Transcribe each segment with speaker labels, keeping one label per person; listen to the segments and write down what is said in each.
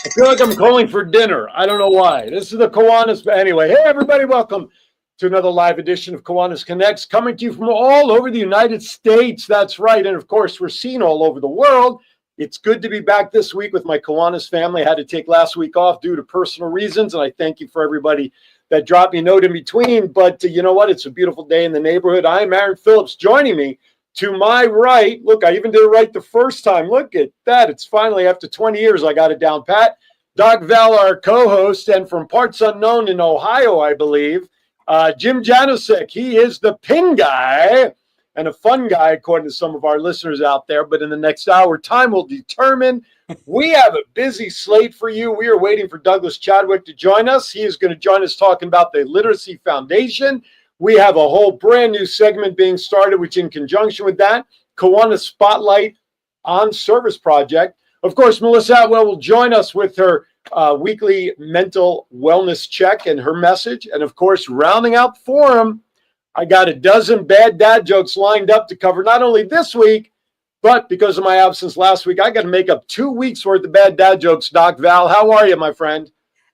Speaker 1: I feel like I'm calling for dinner. I don't know why. This is the Kiwanis. Anyway, hey, everybody, welcome to another live edition of Kiwanis Connects, coming to you from all over the United States. That's right. And of course, we're seen all over the world. It's good to be back this week with my Kiwanis family. I had to take last week off due to personal reasons, and I thank you for everybody that dropped me a note in between. But you know what? It's a beautiful day in the neighborhood. I'm Aaron Phillips. Joining me to my right, look, I even did it right the first time. Look at that. It's finally, after 20 years, I got it down pat. Doc Val, our co-host, and from parts unknown in Ohio, I believe, Jim Janosik. He is the pin guy and a fun guy, according to some of our listeners out there. But in the next hour, time will determine. We have a busy slate for you. We are waiting for Douglas Chadwick to join us. He is going to join us talking about the Literacy Foundation. We have a whole brand new segment being started, which in conjunction with that, Kiwanis Spotlight on Service Project. Of course, Melissa Atwell will join us with her weekly mental wellness check and her message. And of course, rounding out the forum, I got a dozen bad dad jokes lined up to cover not only this week, but because of my absence last week, I got to make up 2 weeks worth of bad dad jokes. Doc Val, how are you, my friend?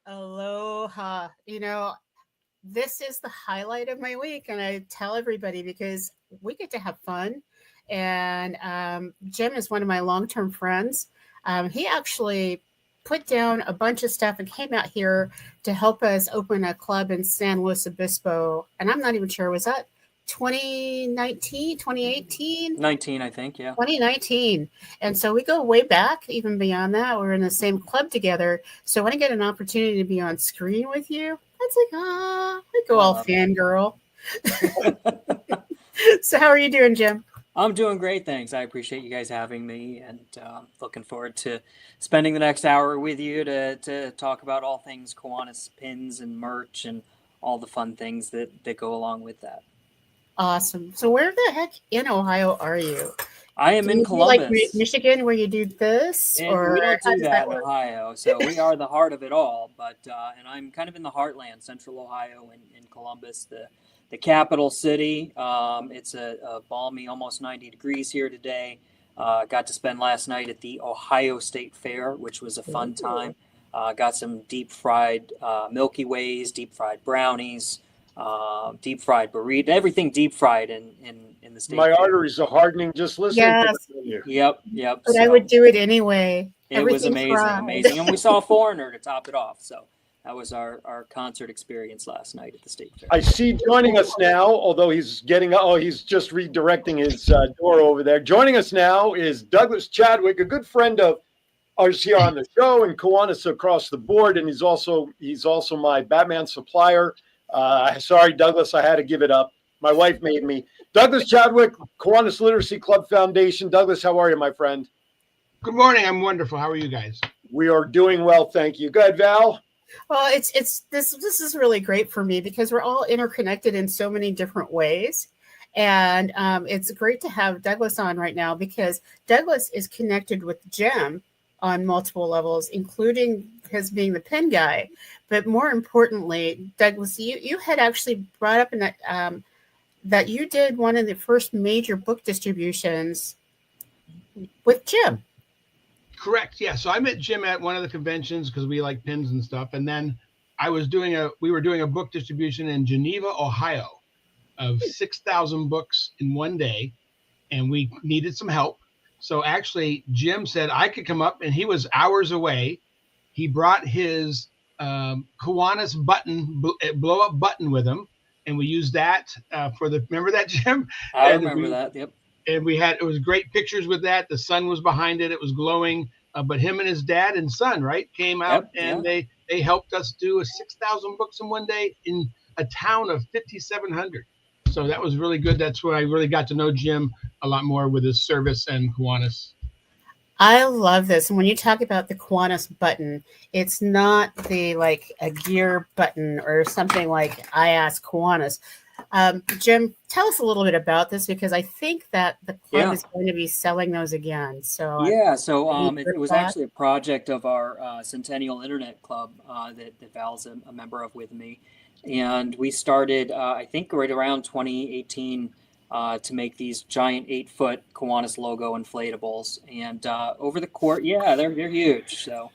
Speaker 2: Aloha. You know, this is the highlight of my week, and I tell everybody because we get to have fun. And Jim is one of my long-term friends. He actually put down a bunch of stuff and came out here to help us open a club in San Luis Obispo. And I'm not even sure, was that 2019, 2018?
Speaker 3: 19, I think, yeah.
Speaker 2: 2019. And so we go way back, even beyond that. We're in the same club together. So when I get an opportunity to be on screen with you, it's like, I go all fangirl. So how are you doing, Jim?
Speaker 3: I'm doing great, thanks. I appreciate you guys having me, and looking forward to spending the next hour with you to talk about all things Kiwanis pins and merch and all the fun things that go along with that.
Speaker 2: Awesome. So where the heck in Ohio are you?
Speaker 3: I am in Columbus.
Speaker 2: Like Michigan, where you do this?
Speaker 3: And
Speaker 2: or
Speaker 3: we don't do that in
Speaker 2: work?
Speaker 3: Ohio, so we are the heart of it all. But and I'm kind of in the heartland, Central Ohio, in Columbus, the capital city. It's a balmy, almost 90 degrees here today. Got to spend last night at the Ohio State Fair, which was a fun time. Got some deep fried Milky Ways, deep fried brownies, deep fried burrito, everything deep fried in the state.
Speaker 1: My arteries are hardening just listening to you.
Speaker 3: Yep.
Speaker 2: But I would do it anyway.
Speaker 3: It was amazing. And we saw a foreigner to top it off. So that was our concert experience last night at the State Fair.
Speaker 1: I see joining us now, although he's he's just redirecting his door over there. Joining us now is Douglas Chadwick, a good friend of ours here on the show and Kiwanis across the board. And he's also my Batman supplier. Sorry, Douglas, I had to give it up. My wife made me. Douglas Chadwick, Kiwanis Literacy Club Foundation. Douglas, how are you, my friend?
Speaker 4: Good morning. I'm wonderful. How are you guys?
Speaker 1: We are doing well, thank you. Go ahead, Val.
Speaker 2: Well, this is really great for me because we're all interconnected in so many different ways. And it's great to have Douglas on right now because Douglas is connected with Jim on multiple levels, including his being the pen guy. But more importantly, Douglas, you had actually brought up in that you did one of the first major book distributions with Jim.
Speaker 4: Correct. Yeah. So I met Jim at one of the conventions because we like pins and stuff. And then we were doing a book distribution in Geneva, Ohio of 6,000 books in one day. And we needed some help. So actually Jim said I could come up and he was hours away. He brought his Kiwanis blow up button with him. And we used that remember that, Jim?
Speaker 3: I remember that. Yep.
Speaker 4: And it was great pictures with that. The sun was behind it. It was glowing. But him and his dad and son, right, came out they helped us do 6,000 books in one day in a town of 5,700. So that was really good. That's where I really got to know Jim a lot more with his service and Kiwanis.
Speaker 2: I love this. And when you talk about the Kiwanis button, it's not a gear button or something like I Ask Kiwanis. Jim, tell us a little bit about this because I think that the club is going to be selling those again. So
Speaker 3: it was actually a project of our Centennial Internet Club that Val's a member of with me. And we started, I think, right around 2018, to make these giant 8-foot Kiwanis logo inflatables. And over the court, yeah, they're huge. So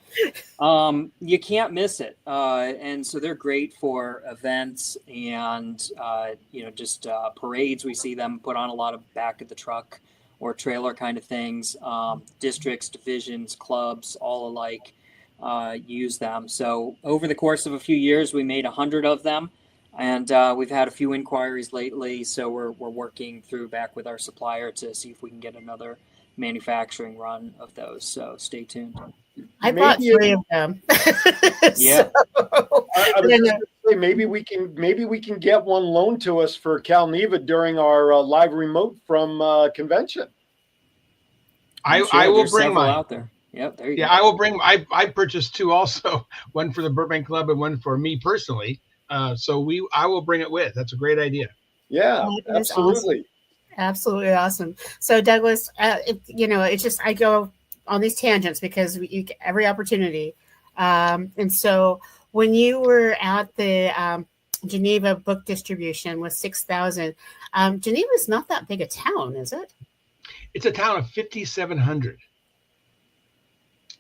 Speaker 3: you can't miss it. And so they're great for events and, just parades. We see them put on a lot of back of the truck or trailer kind of things. Districts, divisions, clubs, all alike use them. So over the course of a few years, we made 100 of them. And we've had a few inquiries lately, so we're working through back with our supplier to see if we can get another manufacturing run of those. So stay tuned.
Speaker 2: I bought 3 of them.
Speaker 3: Yeah.
Speaker 1: I was just gonna say, maybe we can get one loaned to us for Calneva during our live remote from convention.
Speaker 4: I will bring mine
Speaker 3: out there. Yep, there you go.
Speaker 4: I will bring. I purchased 2 also, one for the Burbank Club and one for me personally. So I will bring it with. That's a great idea.
Speaker 1: Yeah, absolutely.
Speaker 2: Awesome. Absolutely awesome. So Douglas, it's just, I go on these tangents because you get every opportunity. And so when you were at the Geneva book distribution with 6,000, Geneva is not that big a town, is it?
Speaker 4: It's a town of 5,700.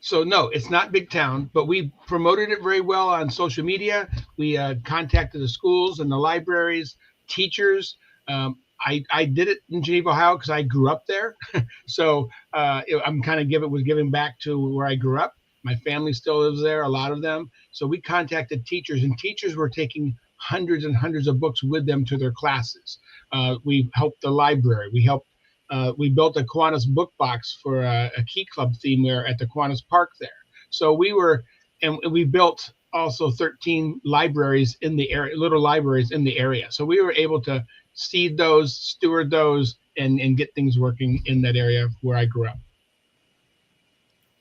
Speaker 4: So no, it's not big town, but we promoted it very well on social media. We contacted the schools and the libraries, teachers. I did it in Geneva, Ohio, because I grew up there. So I'm kind of giving back to where I grew up. My family still lives there, a lot of them. So we contacted teachers, and teachers were taking hundreds and hundreds of books with them to their classes. We helped the library. We built a Kiwanis book box for a Key Club theme there at the Kiwanis Park there. So we built also 13 libraries in the area, little libraries in the area. So we were able to seed those, steward those, and get things working in that area where I grew up.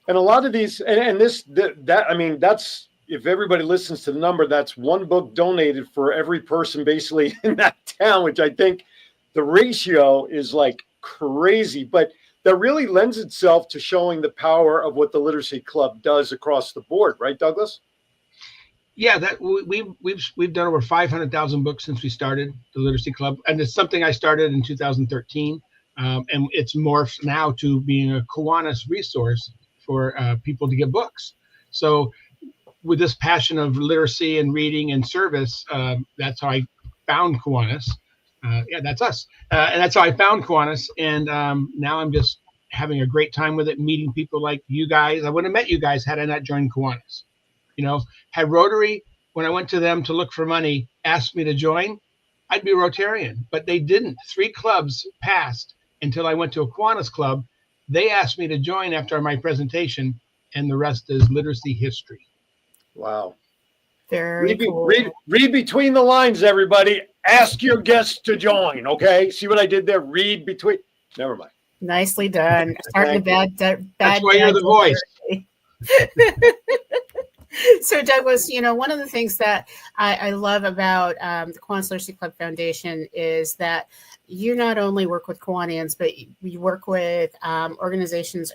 Speaker 1: And a lot of these, that's, if everybody listens to the number, that's one book donated for every person basically in that town, which I think the ratio is like crazy, but that really lends itself to showing the power of what the Literacy Club does across the board, right, Douglas?
Speaker 4: Yeah, that we've done over 500,000 books since we started the Literacy Club, and it's something I started in 2013, and it's morphed now to being a Kiwanis resource for people to get books. So with this passion of literacy and reading and service, that's how I found Kiwanis. That's us. And that's how I found Kiwanis. And now I'm just having a great time with it, meeting people like you guys. I wouldn't have met you guys had I not joined Kiwanis. Had Rotary, when I went to them to look for money, asked me to join, I'd be a Rotarian. But they didn't. 3 clubs passed until I went to a Kiwanis club. They asked me to join after my presentation, and the rest is literacy history.
Speaker 1: Wow.
Speaker 2: Very cool.
Speaker 1: Read between the lines, everybody. Ask your guests to join, okay? See what I did there? Read between. Never mind.
Speaker 2: Nicely done. Starting a bad.
Speaker 4: That's why you're the voice.
Speaker 2: So Douglas, one of the things that I love about the Kiwanis Literacy Club Foundation is that you not only work with Kiwanians, but you work with organizations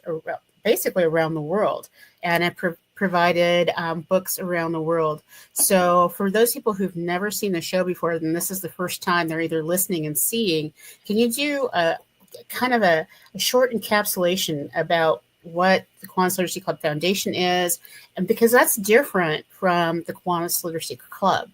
Speaker 2: basically around the world, and have provided books around the world. So for those people who've never seen the show before, then this is the first time they're either listening and seeing, can you do a kind of a short encapsulation about what the Kiwanis Literacy Club Foundation is, and because that's different from the Kiwanis Literacy Club.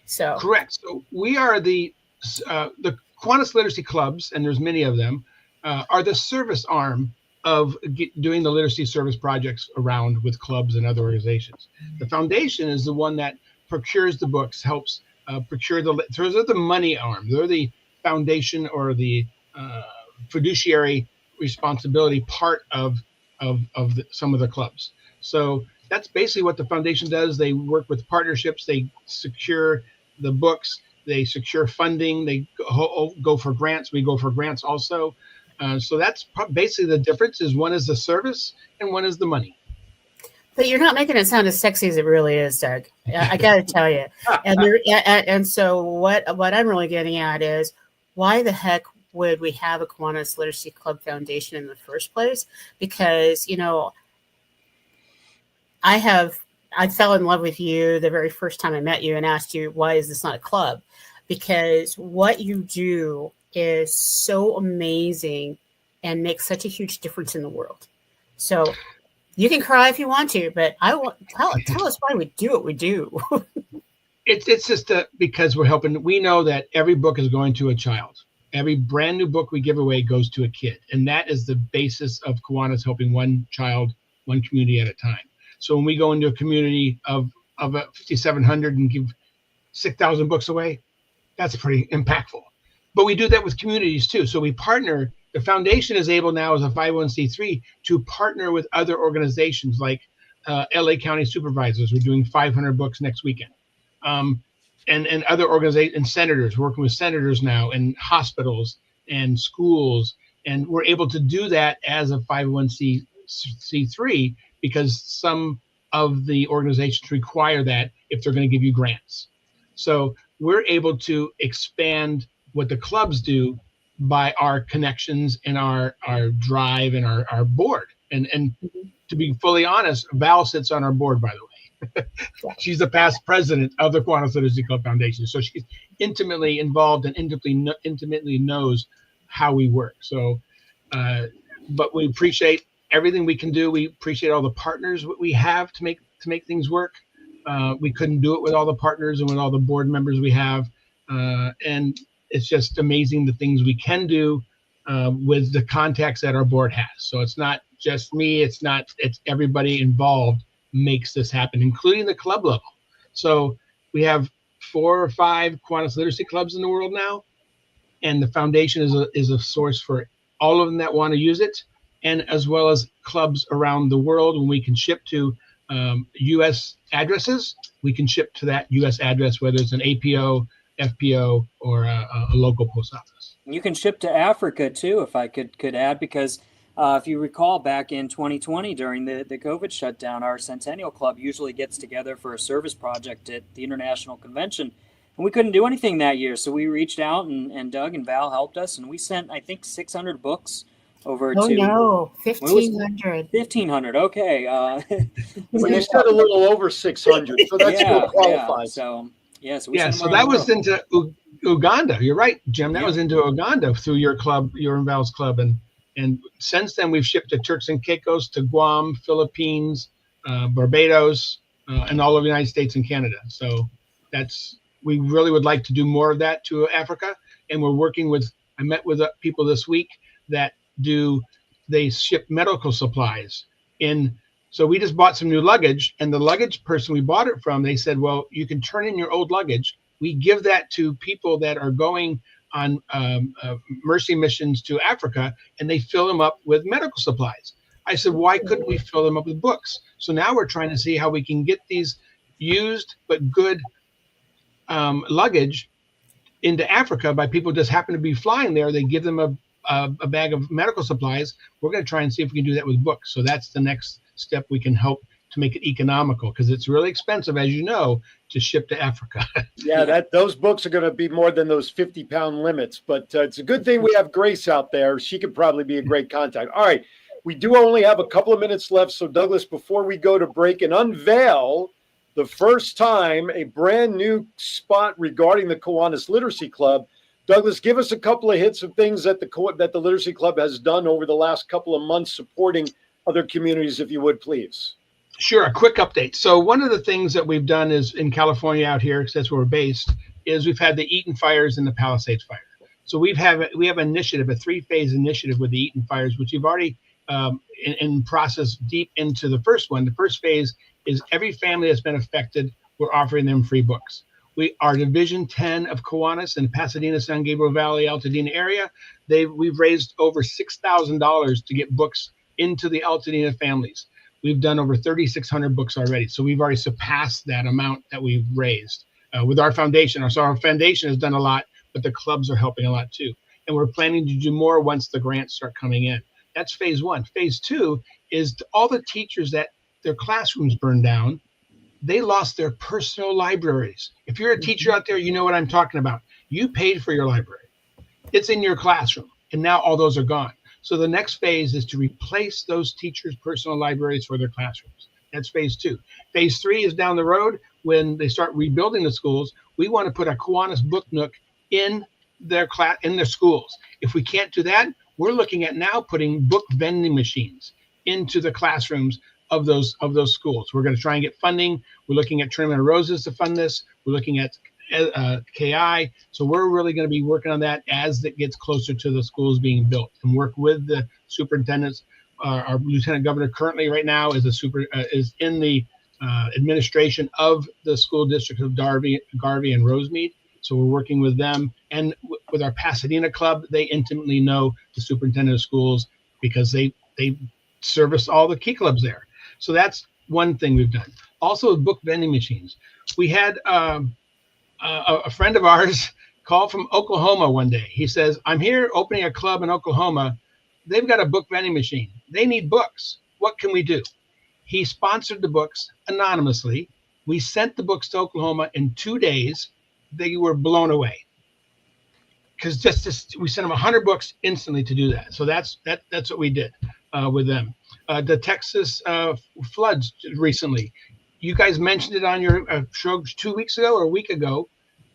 Speaker 2: So
Speaker 4: correct. So we are the Kiwanis Literacy Clubs, and there's many of them, are the service arm of doing the literacy service projects around with clubs and other organizations. The foundation is the one that procures the books, helps procure those are the money arm. They're the foundation or the fiduciary responsibility part of some of the clubs. So that's basically what the foundation does. They work with partnerships. They secure the books. They secure funding. They go for grants. We go for grants also. So that's basically the difference. Is one is the service and one is the money.
Speaker 2: But you're not making it sound as sexy as it really is, Doug. I got to tell you. And so what I'm really getting at is, why the heck would we have a Kiwanis Literacy Club Foundation in the first place? Because, I fell in love with you the very first time I met you and asked you, why is this not a club? Because what you do is so amazing and makes such a huge difference in the world. So you can cry if you want to, but I want tell us why we do what we do.
Speaker 4: It's just because we're helping. We know that every book is going to a child. Every brand new book we give away goes to a kid, and that is the basis of Kiwanis, helping one child, one community at a time. So when we go into a community of 5,700 and give 6,000 books away, that's pretty impactful. But we do that with communities too. So we partner. The foundation is able now as a 501c3 to partner with other organizations like LA County Supervisors. We're doing 500 books next weekend. And other organizations and senators, working with senators now and hospitals and schools. And we're able to do that as a 501c3 because some of the organizations require that if they're going to give you grants. So we're able to expand what the clubs do by our connections and our drive and our board. And to be fully honest, Val sits on our board, by the way. She's the past president of the Kiwanis Literacy Club Foundation. So she's intimately involved and intimately knows how we work. So, but we appreciate everything we can do. We appreciate all the partners we have to make things work. We couldn't do it with all the partners and with all the board members we have. And it's just amazing the things we can do with the contacts that our board has. So it's not just me, it's everybody involved makes this happen, including the club level. So we have 4 or 5 Kiwanis literacy clubs in the world now, and the foundation is a source for all of them that want to use it, and as well as clubs around the world. When we can ship to U.S. addresses, we can ship to that U.S. address, whether it's an APO, FPO, or a local post office.
Speaker 3: You can ship to Africa too, if I could add, because if you recall, back in 2020 during the COVID shutdown, our Centennial Club usually gets together for a service project at the International Convention, and we couldn't do anything that year. So we reached out, and Doug and Val helped us, and we sent, I think, 600 books over to.
Speaker 2: Oh no, 1,500.
Speaker 3: 1,500. Okay.
Speaker 1: Well, you said a little over 600, so that's still qualifies.
Speaker 3: So
Speaker 4: so that was into Uganda. You're right, Jim. That was into Uganda through your club, your and Val's club, and since then, we've shipped to Turks and Caicos, to Guam, Philippines, Barbados, and all over the United States and Canada. So we really would like to do more of that to Africa. And we're working with, I met with people this week that they ship medical supplies in. So we just bought some new luggage, and the luggage person we bought it from, they said, well, you can turn in your old luggage. We give that to people that are going on mercy missions to Africa, and they fill them up with medical supplies. I said, why couldn't we fill them up with books? So now we're trying to see how we can get these used but good luggage into Africa by people just happen to be flying there. They give them a bag of medical supplies. We're going to try and see if we can do that with books. So that's the next step we can help to make it economical, because it's really expensive, as you know, to ship to Africa.
Speaker 1: Yeah, those books are going to be more than those 50-pound limits, but it's a good thing we have Grace out there. She could probably be a great contact. All right, we do only have a couple of minutes left, so Douglas, before we go to break and unveil the first time a brand new spot regarding the Kiwanis Literacy Club, Douglas, give us a couple of hits of things that the Literacy Club has done over the last couple of months supporting other communities, if you would, please.
Speaker 4: Sure, a quick update. So one of the things that we've done is in California out here, because that's where we're based, is we've had the Eaton Fires and the Palisades Fire. So we have an initiative, a 3-phase initiative with the Eaton Fires, which we've already in process deep into the first one. The first phase is every family that's been affected, we're offering them free books. We are Division 10 of Kiwanis in Pasadena, San Gabriel Valley, Altadena area. We've raised over $6,000 to get books into the Altadena families. We've done over 3,600 books already. So we've already surpassed that amount that we've raised with our foundation. So our foundation has done a lot, but the clubs are helping a lot too. And we're planning to do more once the grants start coming in. That's phase 1. Phase 2 is all the teachers that their classrooms burned down. They lost their personal libraries. If you're a teacher out there, you know what I'm talking about. You paid for your library. It's in your classroom. And now all those are gone. So the next phase is to replace those teachers' personal libraries for their classrooms. That's phase 2. Phase 3 is down the road when they start rebuilding the schools. We want to put a Kiwanis Book Nook in their class in their schools. If we can't do that, we're looking at now putting book vending machines into the classrooms of those schools. We're going to try and get funding. We're looking at Tournament of Roses to fund this. We're looking at KI. So we're really going to be working on that as it gets closer to the schools being built, and work with the superintendents. Our lieutenant governor currently right now is is in the administration of the school district of Garvey and Rosemead. So we're working with them, and with our Pasadena club. They intimately know the superintendent of schools because they service all the key clubs there. So that's one thing we've done. Also with book vending machines. We had a friend of ours call from Oklahoma one day. He says, I'm here opening a club in Oklahoma. They've got a book vending machine. They need books. What can we do? He sponsored the books anonymously. We sent the books to Oklahoma in 2 days. They were blown away. Because we sent them 100 books instantly to do that. So that's what we did with them. The Texas floods recently. You guys mentioned it on your show 2 weeks ago or a week ago.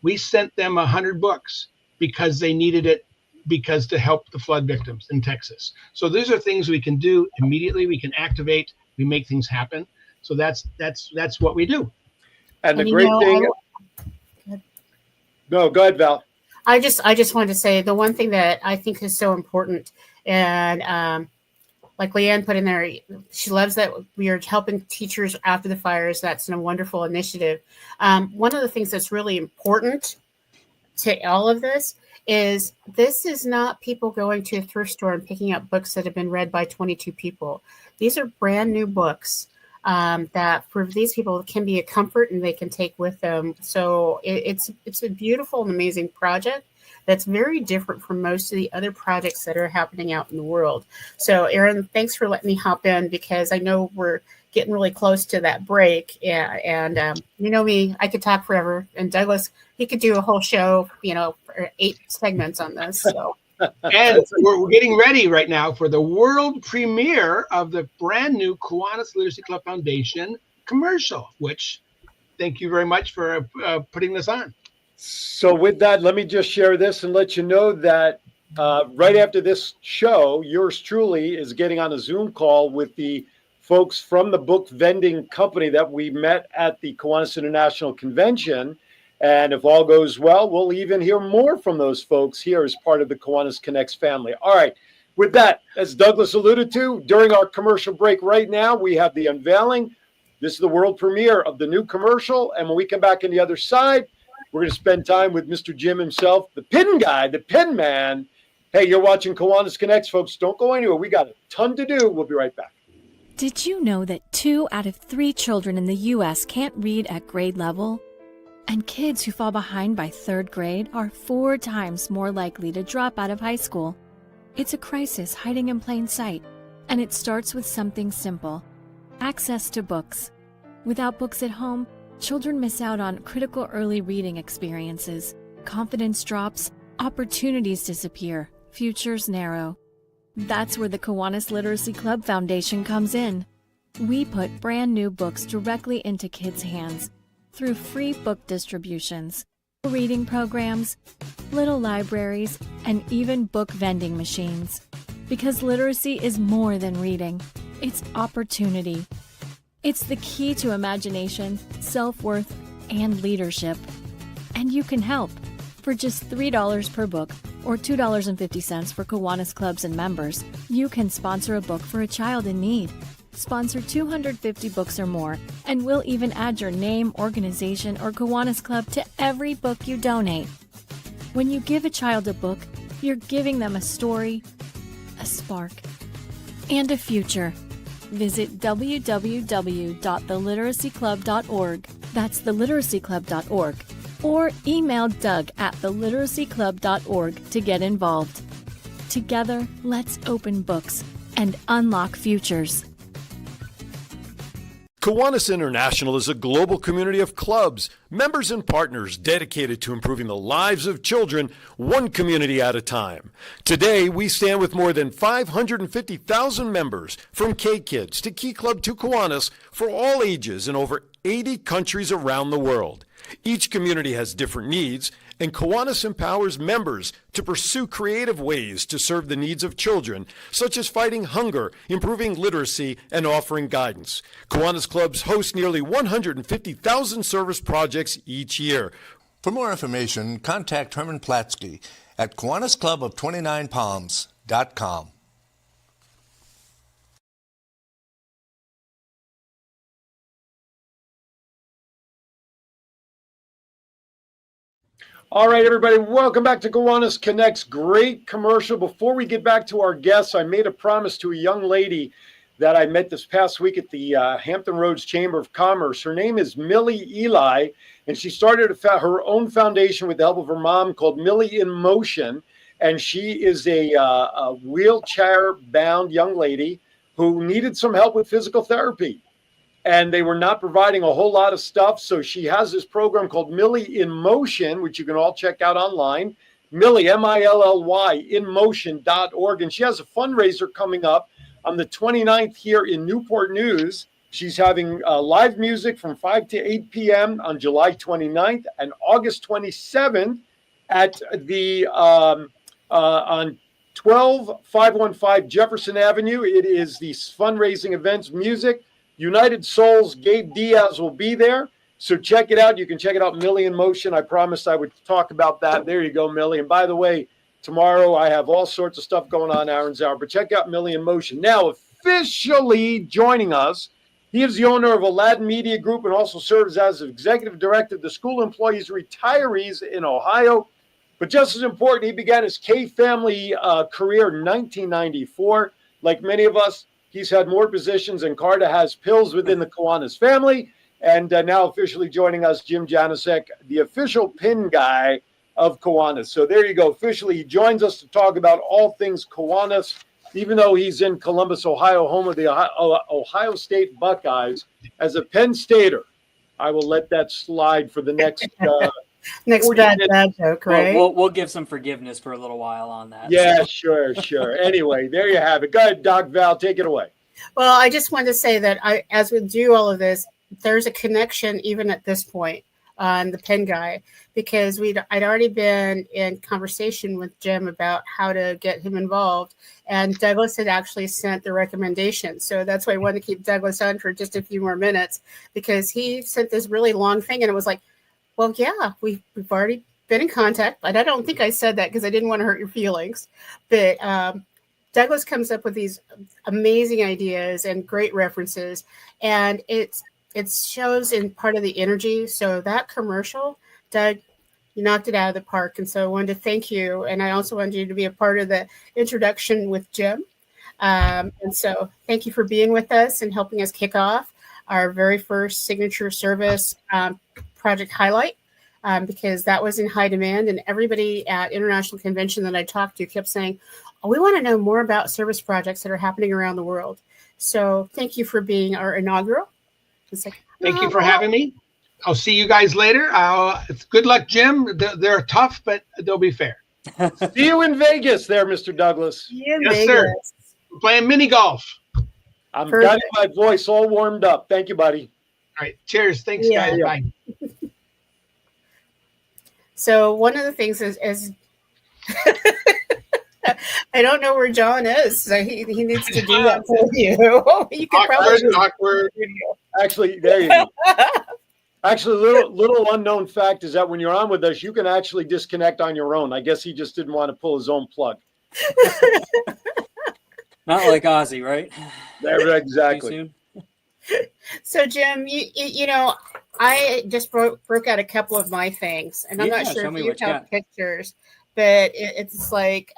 Speaker 4: We sent them 100 books because they needed it, because to help the flood victims in Texas. So these are things we can do immediately. We can activate. We make things happen. So that's what we do.
Speaker 1: And the great thing. No, go ahead, Val.
Speaker 2: I just wanted to say the one thing that I think is so important, and like Leanne put in there, she loves that we are helping teachers after the fires. That's a wonderful initiative. One of the things that's really important to all of this is not people going to a thrift store and picking up books that have been read by 22 people. These are brand new books that for these people can be a comfort and they can take with them. So it's a beautiful and amazing project that's very different from most of the other projects that are happening out in the world. So Aaron, thanks for letting me hop in, because I know we're getting really close to that break. And you know me, I could talk forever. And Douglas, he could do a whole show, for 8 segments on this. So.
Speaker 4: And we're getting ready right now for the world premiere of the brand new Kiwanis Literacy Club Foundation commercial, which thank you very much for putting this on.
Speaker 1: So with that, let me just share this and let you know that right after this show, yours truly is getting on a Zoom call with the folks from the book vending company that we met at the Kiwanis International Convention. And if all goes well, we'll even hear more from those folks here as part of the Kiwanis Connects family. All right. With that, as Douglas alluded to, during our commercial break right now, we have the unveiling. This is the world premiere of the new commercial. And when we come back on the other side, we're going to spend time with Mr. Jim himself, the pin guy, the pin man. Hey, you're watching Kiwanis Connects, folks. Don't go anywhere. We got a ton to do. We'll be right back.
Speaker 5: Did you know that 2 out of 3 children in the U.S. can't read at grade level? And kids who fall behind by 3rd grade are 4 times more likely to drop out of high school. It's a crisis hiding in plain sight, and it starts with something simple: access to books. Without books at home, children miss out on critical early reading experiences. Confidence drops, opportunities disappear, futures narrow. That's where the Kiwanis Literacy Club Foundation comes in. We put brand new books directly into kids' hands through free book distributions, reading programs, little libraries, and even book vending machines. Because literacy is more than reading. It's opportunity. It's the key to imagination, self-worth, and leadership. And you can help. For just $3 per book, or $2.50 for Kiwanis clubs and members, you can sponsor a book for a child in need. Sponsor 250 books or more, and we'll even add your name, organization, or Kiwanis club to every book you donate. When you give a child a book, you're giving them a story, a spark, and a future. Visit www.theliteracyclub.org. That's theliteracyclub.org. Or email Doug at theliteracyclub.org to get involved. Together, let's open books and unlock futures.
Speaker 1: Kiwanis International is a global community of clubs, members and partners dedicated to improving the lives of children one community at a time. Today, we stand with more than 550,000 members, from K-Kids to Key Club to Kiwanis, for all ages in over 80 countries around the world. Each community has different needs, and Kiwanis empowers members to pursue creative ways to serve the needs of children, such as fighting hunger, improving literacy, and offering guidance. Kiwanis clubs host nearly 150,000 service projects each year.
Speaker 6: For more information, contact Herman Platsky at KiwanisClub of 29Palms.com.
Speaker 1: All right, everybody, welcome back to Kiwanis Connects. Great commercial. Before we get back to our guests, I made a promise to a young lady that I met this past week at the Hampton Roads Chamber of Commerce. Her name is Millie Eli, and she started her own foundation with the help of her mom called Millie in Motion. And she is a wheelchair-bound young lady who needed some help with physical therapy. And they were not providing a whole lot of stuff. So she has this program called Millie in Motion, which you can all check out online. Millie, Milly, inmotion.org. And she has a fundraiser coming up on the 29th here in Newport News. She's having live music from 5 to 8 p.m. on July 29th and August 27th at the on 12515 Jefferson Avenue. It is the fundraising events music. United Souls, Gabe Diaz will be there. So check it out. You can check it out, Millie in Motion. I promised I would talk about that. There you go, Millie. And by the way, tomorrow I have all sorts of stuff going on, Aaron's Hour. But check out Millie in Motion. Now, officially joining us, he is the owner of Aladan Media Group and also serves as executive director of the School Employees Retirees in Ohio. But just as important, he began his K-Family career in 1994. Like many of us, he's had more positions than Carter has pills within the Kiwanis family. And now officially joining us, Jim Janosik, the official pin guy of Kiwanis. So there you go. Officially, he joins us to talk about all things Kiwanis, even though he's in Columbus, Ohio, home of the Ohio State Buckeyes. As a Penn Stater, I will let that slide for the next
Speaker 2: next bad joke, right?
Speaker 3: We'll give some forgiveness for a little while on that.
Speaker 1: Yeah, sure. Anyway, there you have it. Go ahead, Doc Val, take it away.
Speaker 2: Well, I just wanted to say that as we do all of this, there's a connection even at this point on the pen guy, because I'd already been in conversation with Jim about how to get him involved, and Douglas had actually sent the recommendation. So that's why I wanted to keep Douglas on for just a few more minutes, because he sent this really long thing, and it was like, well, yeah, we've already been in contact, but I don't think I said that because I didn't want to hurt your feelings. But Douglas comes up with these amazing ideas and great references, and it shows in part of the energy. So that commercial, Doug, you knocked it out of the park. And so I wanted to thank you. And I also wanted you to be a part of the introduction with Jim. And so thank you for being with us and helping us kick off our very first signature service project highlight, because that was in high demand. And everybody at International Convention that I talked to kept saying, oh, we want to know more about service projects that are happening around the world. So thank you for being our inaugural.
Speaker 4: Thank you for having me. I'll see you guys later. Good luck, Jim. They're tough, but they'll be fair.
Speaker 1: See you in Vegas there, Mr. Douglas.
Speaker 4: Yes, sir. We're playing mini golf.
Speaker 1: I'm got my voice all warmed up. Thank you, buddy.
Speaker 4: All right. Cheers. Thanks, guys.
Speaker 1: Yeah.
Speaker 4: Bye.
Speaker 2: So one of the things is I don't know where John is. So he needs to do that for you. You could probably
Speaker 4: awkward.
Speaker 1: Actually, there you go. Actually, little unknown fact is that when you're on with us, you can actually disconnect on your own. I guess he just didn't want to pull his own plug.
Speaker 3: Not like Ozzy, right?
Speaker 1: There, exactly.
Speaker 2: So, Jim, you know, I just broke out a couple of my things, and I'm not sure if you have pictures, but it's like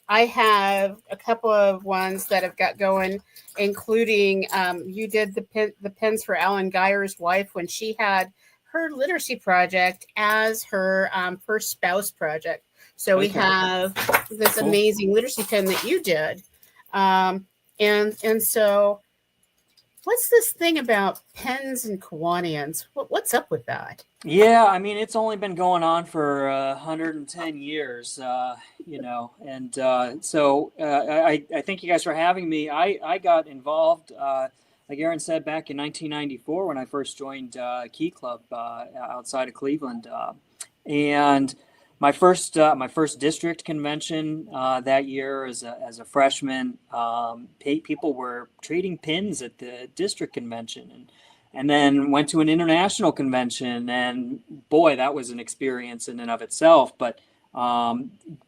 Speaker 2: I have a couple of ones that have got going, including you did the pens for Alan Geyer's wife when she had her literacy project as her first spouse project. So we have this amazing literacy pen that you did, and so. What's this thing about pens and Kiwanians? What's up with that?
Speaker 3: Yeah, I mean, it's only been going on for 110 years, you know, and so I thank you guys for having me. I got involved like Aaron said, back in 1994 when I first joined Key Club outside of Cleveland, and my first district convention that year as a freshman, people were trading pins at the district convention, and then went to an international convention, and boy, that was an experience in and of itself. But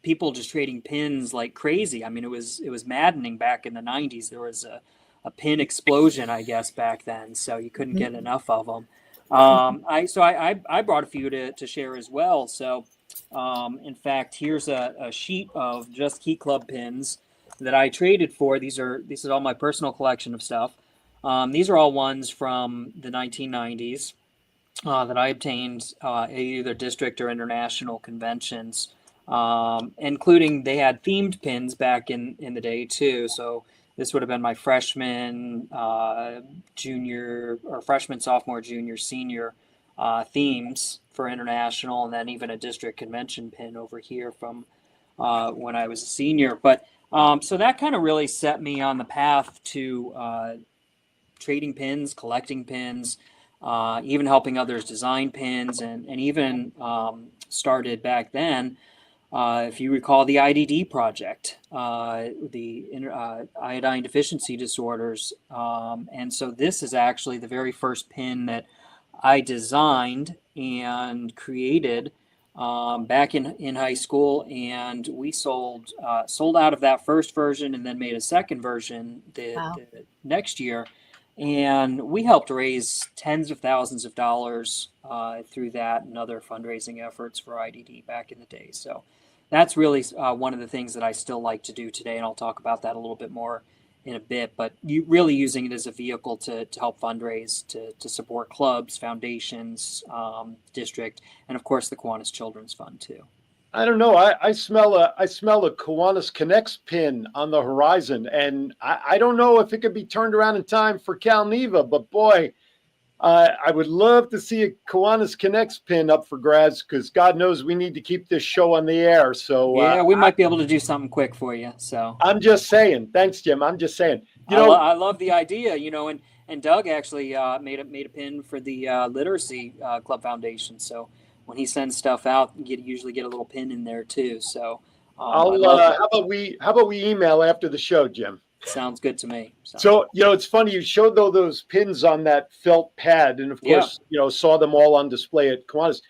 Speaker 3: people just trading pins like crazy. I mean, it was maddening back in the 90s. There was a pin explosion, I guess, back then, so you couldn't get enough of them. I brought a few to share as well. So in fact, here's a sheet of just Key Club pins that I traded for. This is all my personal collection of stuff. These are all ones from the 1990s that I obtained at either district or international conventions, including they had themed pins back in the day too. So this would have been my freshman, junior, or freshman, sophomore, junior, senior themes for international, and then even a district convention pin over here from when I was a senior. But so that kind of really set me on the path to trading pins, collecting pins, even helping others design pins, and even started back then, if you recall, the IDD project, the iodine deficiency disorders. And so this is actually the very first pin that I designed and created back in high school, and we sold out of that first version, and then made a second version the next year. And we helped raise tens of thousands of dollars through that and other fundraising efforts for IDD back in the day. So that's really one of the things that I still like to do today, and I'll talk about that a little bit more in a bit. But you really using it as a vehicle to help fundraise, to support clubs, foundations, district, and of course the Kiwanis Children's Fund too.
Speaker 1: I don't know. I smell a Kiwanis Connects pin on the horizon, and I don't know if it could be turned around in time for Cal Neva, but boy, I would love to see a Kiwanis Connects pin up for grabs, because God knows we need to keep this show on the air. So
Speaker 3: yeah, we might be able to do something quick for you. So
Speaker 1: I'm just saying. Thanks, Jim. I'm just saying.
Speaker 3: I love the idea. And Doug actually made a pin for the Literacy Club Foundation. So when he sends stuff out, you usually get a little pin in there too. So
Speaker 1: how about we email after the show, Jim?
Speaker 3: Sounds good to me.
Speaker 1: So it's funny, you showed those pins on that felt pad, and of course, saw them all on display at Kiwanis.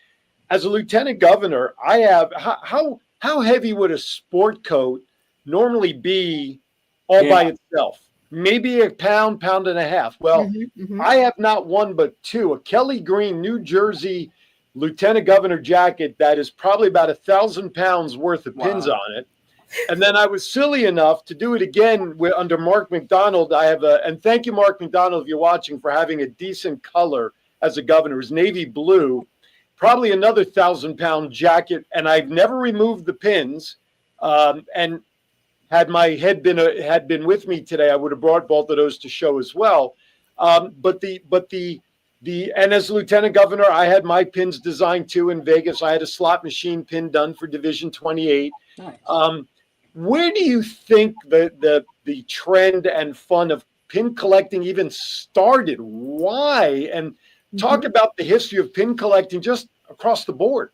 Speaker 1: As a lieutenant governor, I have how heavy would a sport coat normally be all by itself? Maybe a pound and a half. Well, I have not one but two. A Kelly Green, New Jersey lieutenant governor jacket that is probably about 1,000 pounds worth of pins on it. And then I was silly enough to do it again under Mark McDonald. And thank you, Mark McDonald, if you're watching, for having a decent color as a governor. It was navy blue, probably another 1,000-pound jacket. And I've never removed the pins. And had my head been with me today, I would have brought both of those to show as well. And as lieutenant governor, I had my pins designed too in Vegas. I had a slot machine pin done for Division 28. Nice. Where do you think the trend and fun of pin collecting even started? Why? And talk about the history of pin collecting just across the board.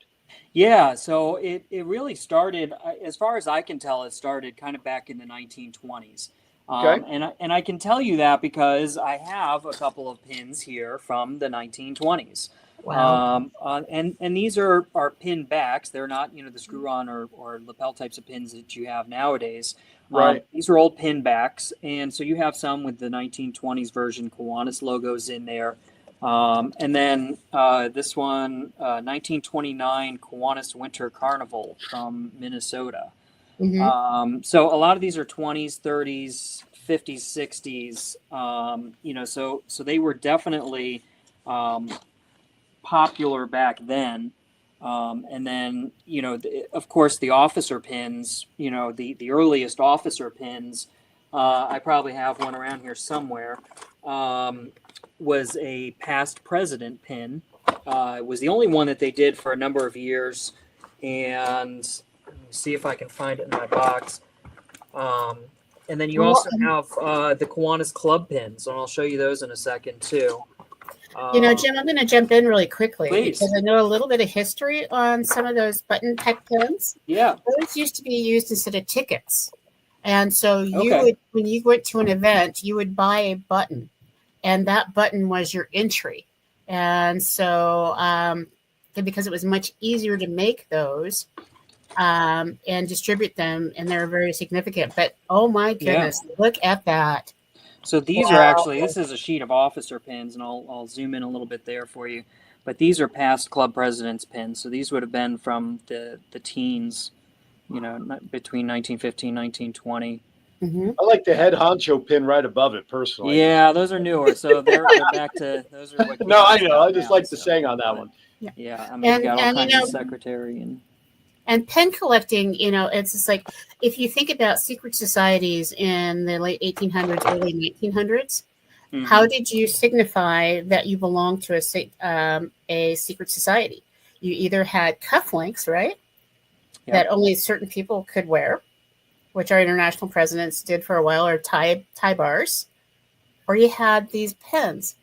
Speaker 3: Yeah, so it really started, as far as I can tell, it started kind of back in the 1920s. Okay. And I can tell you that because I have a couple of pins here from the 1920s. Wow. And these are pin backs. They're not, the screw-on or lapel types of pins that you have nowadays. Right. These are old pin backs. And so you have some with the 1920s version Kiwanis logos in there. And then this one, 1929 Kiwanis Winter Carnival from Minnesota. So a lot of these are 20s, 30s, 50s, 60s. So they were definitely popular back then. And then, of course, the officer pins, the earliest officer pins, I probably have one around here somewhere, was a past president pin. It was the only one that they did for a number of years. And let me see if I can find it in my box. And then you also have the Kiwanis Club pins, and I'll show you those in a second too.
Speaker 2: Jim, I'm going to jump in really quickly
Speaker 3: Please.
Speaker 2: because I know a little bit of history on some of those button type pins.
Speaker 3: Yeah.
Speaker 2: Those used to be used instead of tickets. And so
Speaker 3: Okay.
Speaker 2: when you went to an event, you would buy a button, and that button was your entry. And so because it was much easier to make those and distribute them, and they're very significant. But oh my goodness, look at that.
Speaker 3: So these are actually, this is a sheet of officer pins, and I'll zoom in a little bit there for you. But these are past club presidents pins. So these would have been from the teens, between 1915, 1920.
Speaker 2: Mm-hmm.
Speaker 1: I like the head honcho pin right above it personally.
Speaker 3: Yeah, those are newer. So they're back to, those are what.
Speaker 1: No, I know. I just
Speaker 3: now,
Speaker 1: like the saying on that one.
Speaker 3: Yeah, I mean, you got all kinds of secretary
Speaker 2: and pen collecting, it's just like, if you think about secret societies in the late 1800s, early 1900s, how did you signify that you belonged to a secret society? You either had cufflinks, right? Yep. That only certain people could wear, which our international presidents did for a while, or tie bars, or you had these pens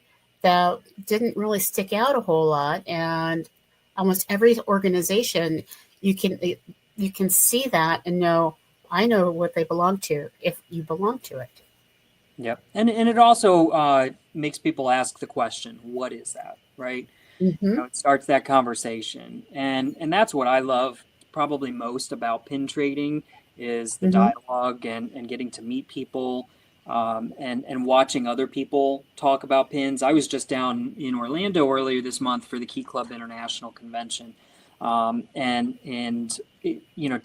Speaker 2: that didn't really stick out a whole lot, and almost every organization, you can see that and know, I know what they belong to if you belong to it.
Speaker 3: Yep. And it also makes people ask the question, what is that, right?
Speaker 2: Mm-hmm.
Speaker 3: It starts that conversation. And that's what I love probably most about pin trading is the dialogue and getting to meet people and watching other people talk about pins. I was just down in Orlando earlier this month for the Key Club International Convention. To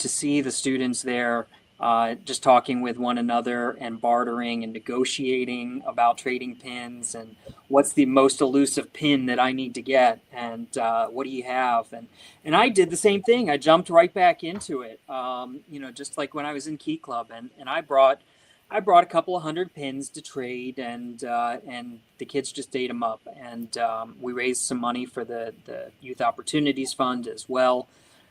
Speaker 3: see the students there just talking with one another and bartering and negotiating about trading pins and what's the most elusive pin that I need to get and what do you have, and I did the same thing. I jumped right back into it, just like when I was in Key Club, and I brought a couple of hundred pins to trade, and the kids just ate them up, and we raised some money for the Youth Opportunities Fund as well.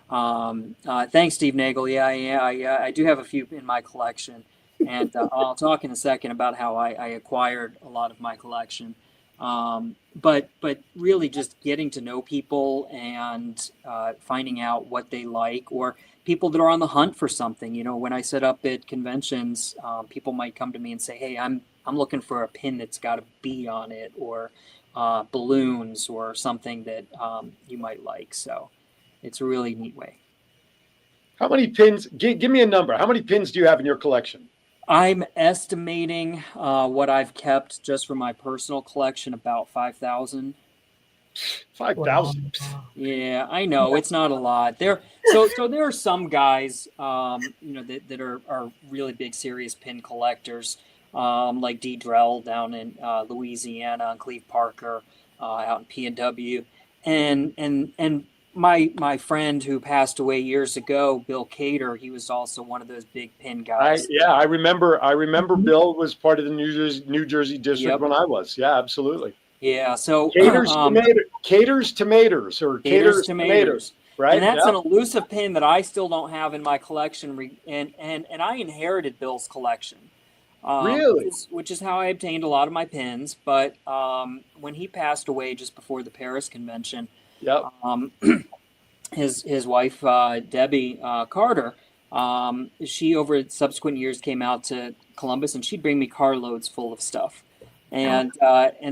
Speaker 3: Thanks, Steve Nagel. Yeah, I do have a few in my collection, and I'll talk in a second about how I acquired a lot of my collection. But really just getting to know people and finding out what they like, or people that are on the hunt for something. When I set up at conventions, people might come to me and say, "Hey, I'm looking for a pin that's got a bee on it, or balloons, or something that you might like." So it's a really neat way.
Speaker 1: How many pins? Give me a number. How many pins do you have in your collection?
Speaker 3: I'm estimating what I've kept just for my personal collection, about 5,000.
Speaker 1: 5,000.
Speaker 3: Yeah, I know it's not a lot. There are some guys, that are really big, serious pin collectors, like D. Drell down in Louisiana, and Cleve Parker out in PNW, and my friend who passed away years ago, Bill Cater, he was also one of those big pin guys.
Speaker 1: I remember Bill was part of the New Jersey district when I was. Yeah, absolutely.
Speaker 3: Yeah, so
Speaker 1: Cater's tomatoes, right?
Speaker 3: And that's an elusive pin that I still don't have in my collection, and I inherited Bill's collection.
Speaker 1: Really?
Speaker 3: Which is how I obtained a lot of my pins. But when he passed away just before the Paris convention, his wife Debbie Carter, she over subsequent years came out to Columbus, and she'd bring me carloads full of stuff. And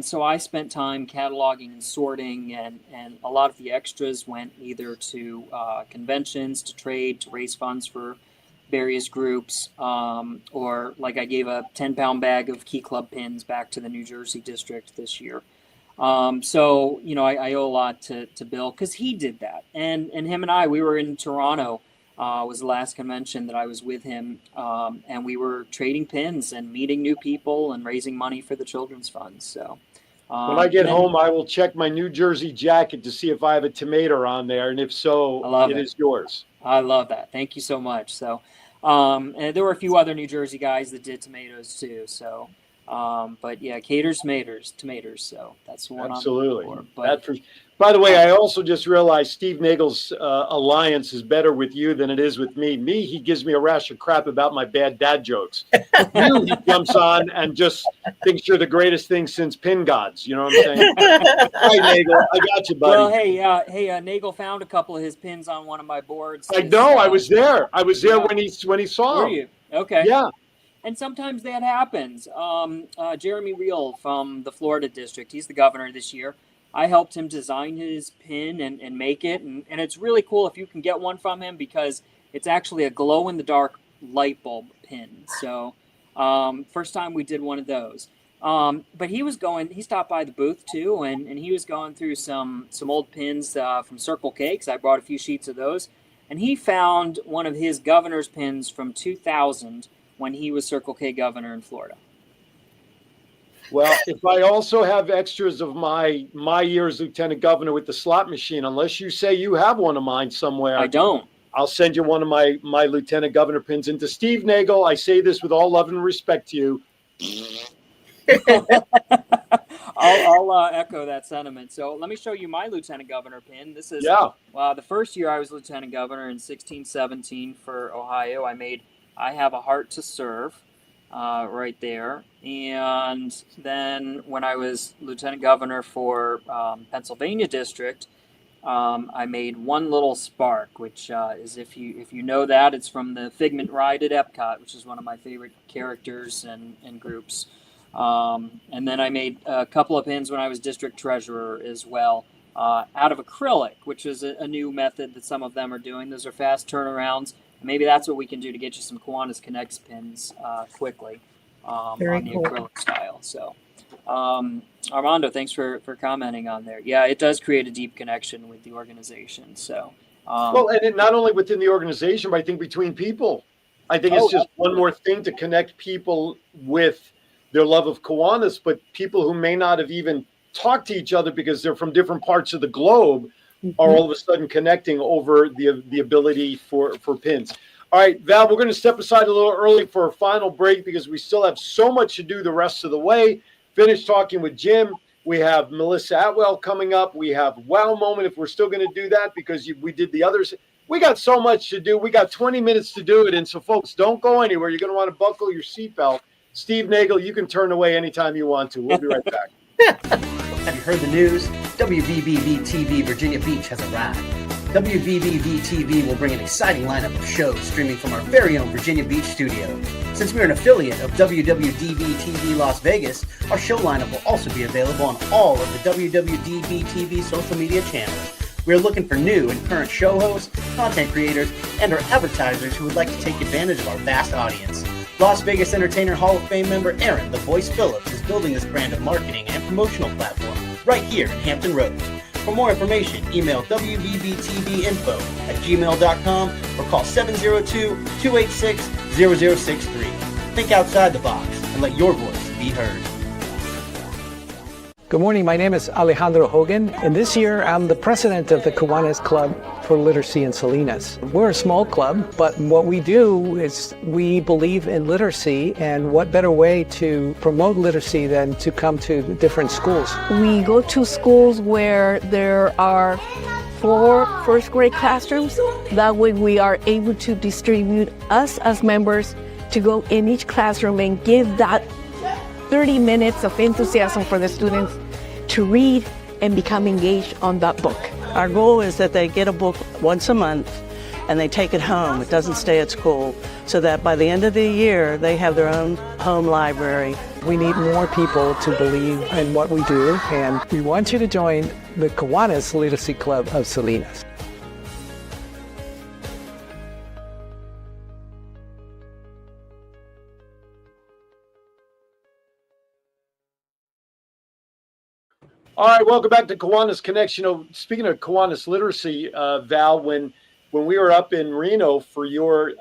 Speaker 3: so I spent time cataloging and sorting, and a lot of the extras went either to conventions, to trade, to raise funds for various groups, or like I gave a 10-pound bag of Key Club pins back to the New Jersey district this year. So, I owe a lot to Bill because he did that. And him and we were in Toronto. Was the last convention that I was with him, and we were trading pins and meeting new people and raising money for the children's funds. So
Speaker 1: when I get home, I will check my New Jersey jacket to see if I have a tomato on there, and if so, it is yours.
Speaker 3: I love that. Thank you so much. So, and there were a few other New Jersey guys that did tomatoes too. So, But yeah, caters, tomatoes. So that's the one
Speaker 1: Absolutely.
Speaker 3: I'm looking for. But
Speaker 1: By the way, I also just realized Steve Nagel's alliance is better with you than it is with me. He gives me a rash of crap about my bad dad jokes. You, he jumps on and just thinks you're the greatest thing since Pin Gods. You know what I'm saying? Hi, Nagel. I got you, buddy.
Speaker 3: well, hey, Nagel found a couple of his pins on one of my boards.
Speaker 1: I know. I was there. I was there when he saw
Speaker 3: Were
Speaker 1: him.
Speaker 3: you? Okay.
Speaker 1: Yeah.
Speaker 3: And sometimes that happens. Jeremy Reel from the Florida district, he's the governor this year. I helped him design his pin and make it. And it's really cool if you can get one from him because it's actually a glow-in-the-dark light bulb pin. So first time we did one of those. But he stopped by the booth too, and he was going through some old pins from Circle K, because I brought a few sheets of those. And he found one of his governor's pins from 2000 when he was Circle K governor in Florida.
Speaker 1: Well, if I also have extras of my year as lieutenant governor with the slot machine, unless you say you have one of mine somewhere.
Speaker 3: I don't.
Speaker 1: I'll send you one of my lieutenant governor pins. And to Steve Nagel, I say this with all love and respect to you.
Speaker 3: I'll echo that sentiment. So let me show you my lieutenant governor pin. This is the first year I was lieutenant governor in 16-17 for Ohio. I have a heart to serve right there. And then when I was lieutenant governor for Pennsylvania district, I made one little spark, which is if you know that, it's from the Figment ride at Epcot, which is one of my favorite characters and groups. And then I made a couple of pins when I was district treasurer as well, out of acrylic, which is a new method that some of them are doing. Those are fast turnarounds. Maybe that's what we can do to get you some Kiwanis Connects pins quickly on the acrylic style. So, Armando, thanks for commenting on there. Yeah, it does create a deep connection with the organization. So,
Speaker 1: and not only within the organization, but I think between people. I think it's just one more thing to connect people with their love of Kiwanis, but people who may not have even talked to each other because they're from different parts of the globe are all of a sudden connecting over the ability for pins. All right, Val, we're going to step aside a little early for a final break because we still have so much to do the rest of the way. Finish talking with Jim. We have Melissa Atwell coming up. We have Wow Moment if we're still going to do that because we did the others. We got so much to do. We got 20 minutes to do it. And so, folks, don't go anywhere. You're going to want to buckle your seatbelt. Steve Nagel, you can turn away anytime you want to. We'll be right back.
Speaker 7: Have you heard the news? WWDBTV Virginia Beach has arrived. WWDBTV will bring an exciting lineup of shows streaming from our very own Virginia Beach studio. Since we're an affiliate of WWDBTV Las Vegas, our show lineup will also be available on all of the WWDBTV social media channels. We're looking for new and current show hosts, content creators, and our advertisers who would like to take advantage of our vast audience. Las Vegas Entertainer Hall of Fame member Aaron "The Voice" Phillips is building this brand of marketing and promotional platform right here in Hampton Roads. For more information, email wvbtvinfo@gmail.com or call 702-286-0063. Think outside the box and let your voice be heard.
Speaker 8: Good morning, my name is Alejandro Hogan, and this year I'm the president of the Kiwanis Club for Literacy in Salinas. We're a small club, but what we do is we believe in literacy, and what better way to promote literacy than to come to different schools.
Speaker 9: We go to schools where there are 4 first grade classrooms. That way we are able to distribute us as members to go in each classroom and give that 30 minutes of enthusiasm for the students to read and become engaged on that book.
Speaker 10: Our goal is that they get a book once a month and they take it home. It doesn't stay at school, so that by the end of the year they have their own home library.
Speaker 8: We need more people to believe in what we do, and we want you to join the Kiwanis Literacy Club of Salinas.
Speaker 1: All right, welcome back to Kiwanis Connection. Speaking of Kiwanis literacy, Val, when we were up in Reno for your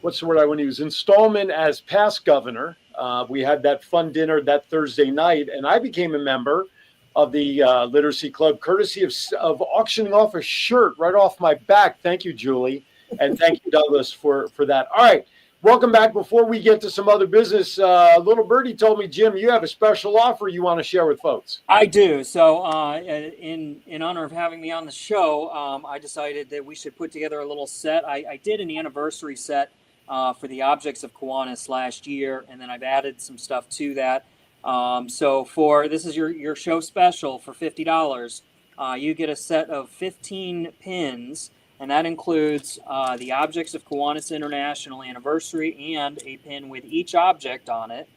Speaker 1: what's the word I want to use, installment as past governor, we had that fun dinner that Thursday night, and I became a member of the Literacy Club, courtesy of auctioning off a shirt right off my back. Thank you, Julie, and thank you, Douglas, for that. All right, welcome back. Before we get to some other business, little birdie told me, Jim, you have a special offer you want to share with folks.
Speaker 3: I do. So, in honor of having me on the show, I decided that we should put together a little set. I did an anniversary set for the objects of Kiwanis last year, and then I've added some stuff to that. So this is your show special for $50. You get a set of 15 pins, and that includes the objects of Kiwanis International Anniversary and a pin with each object on it.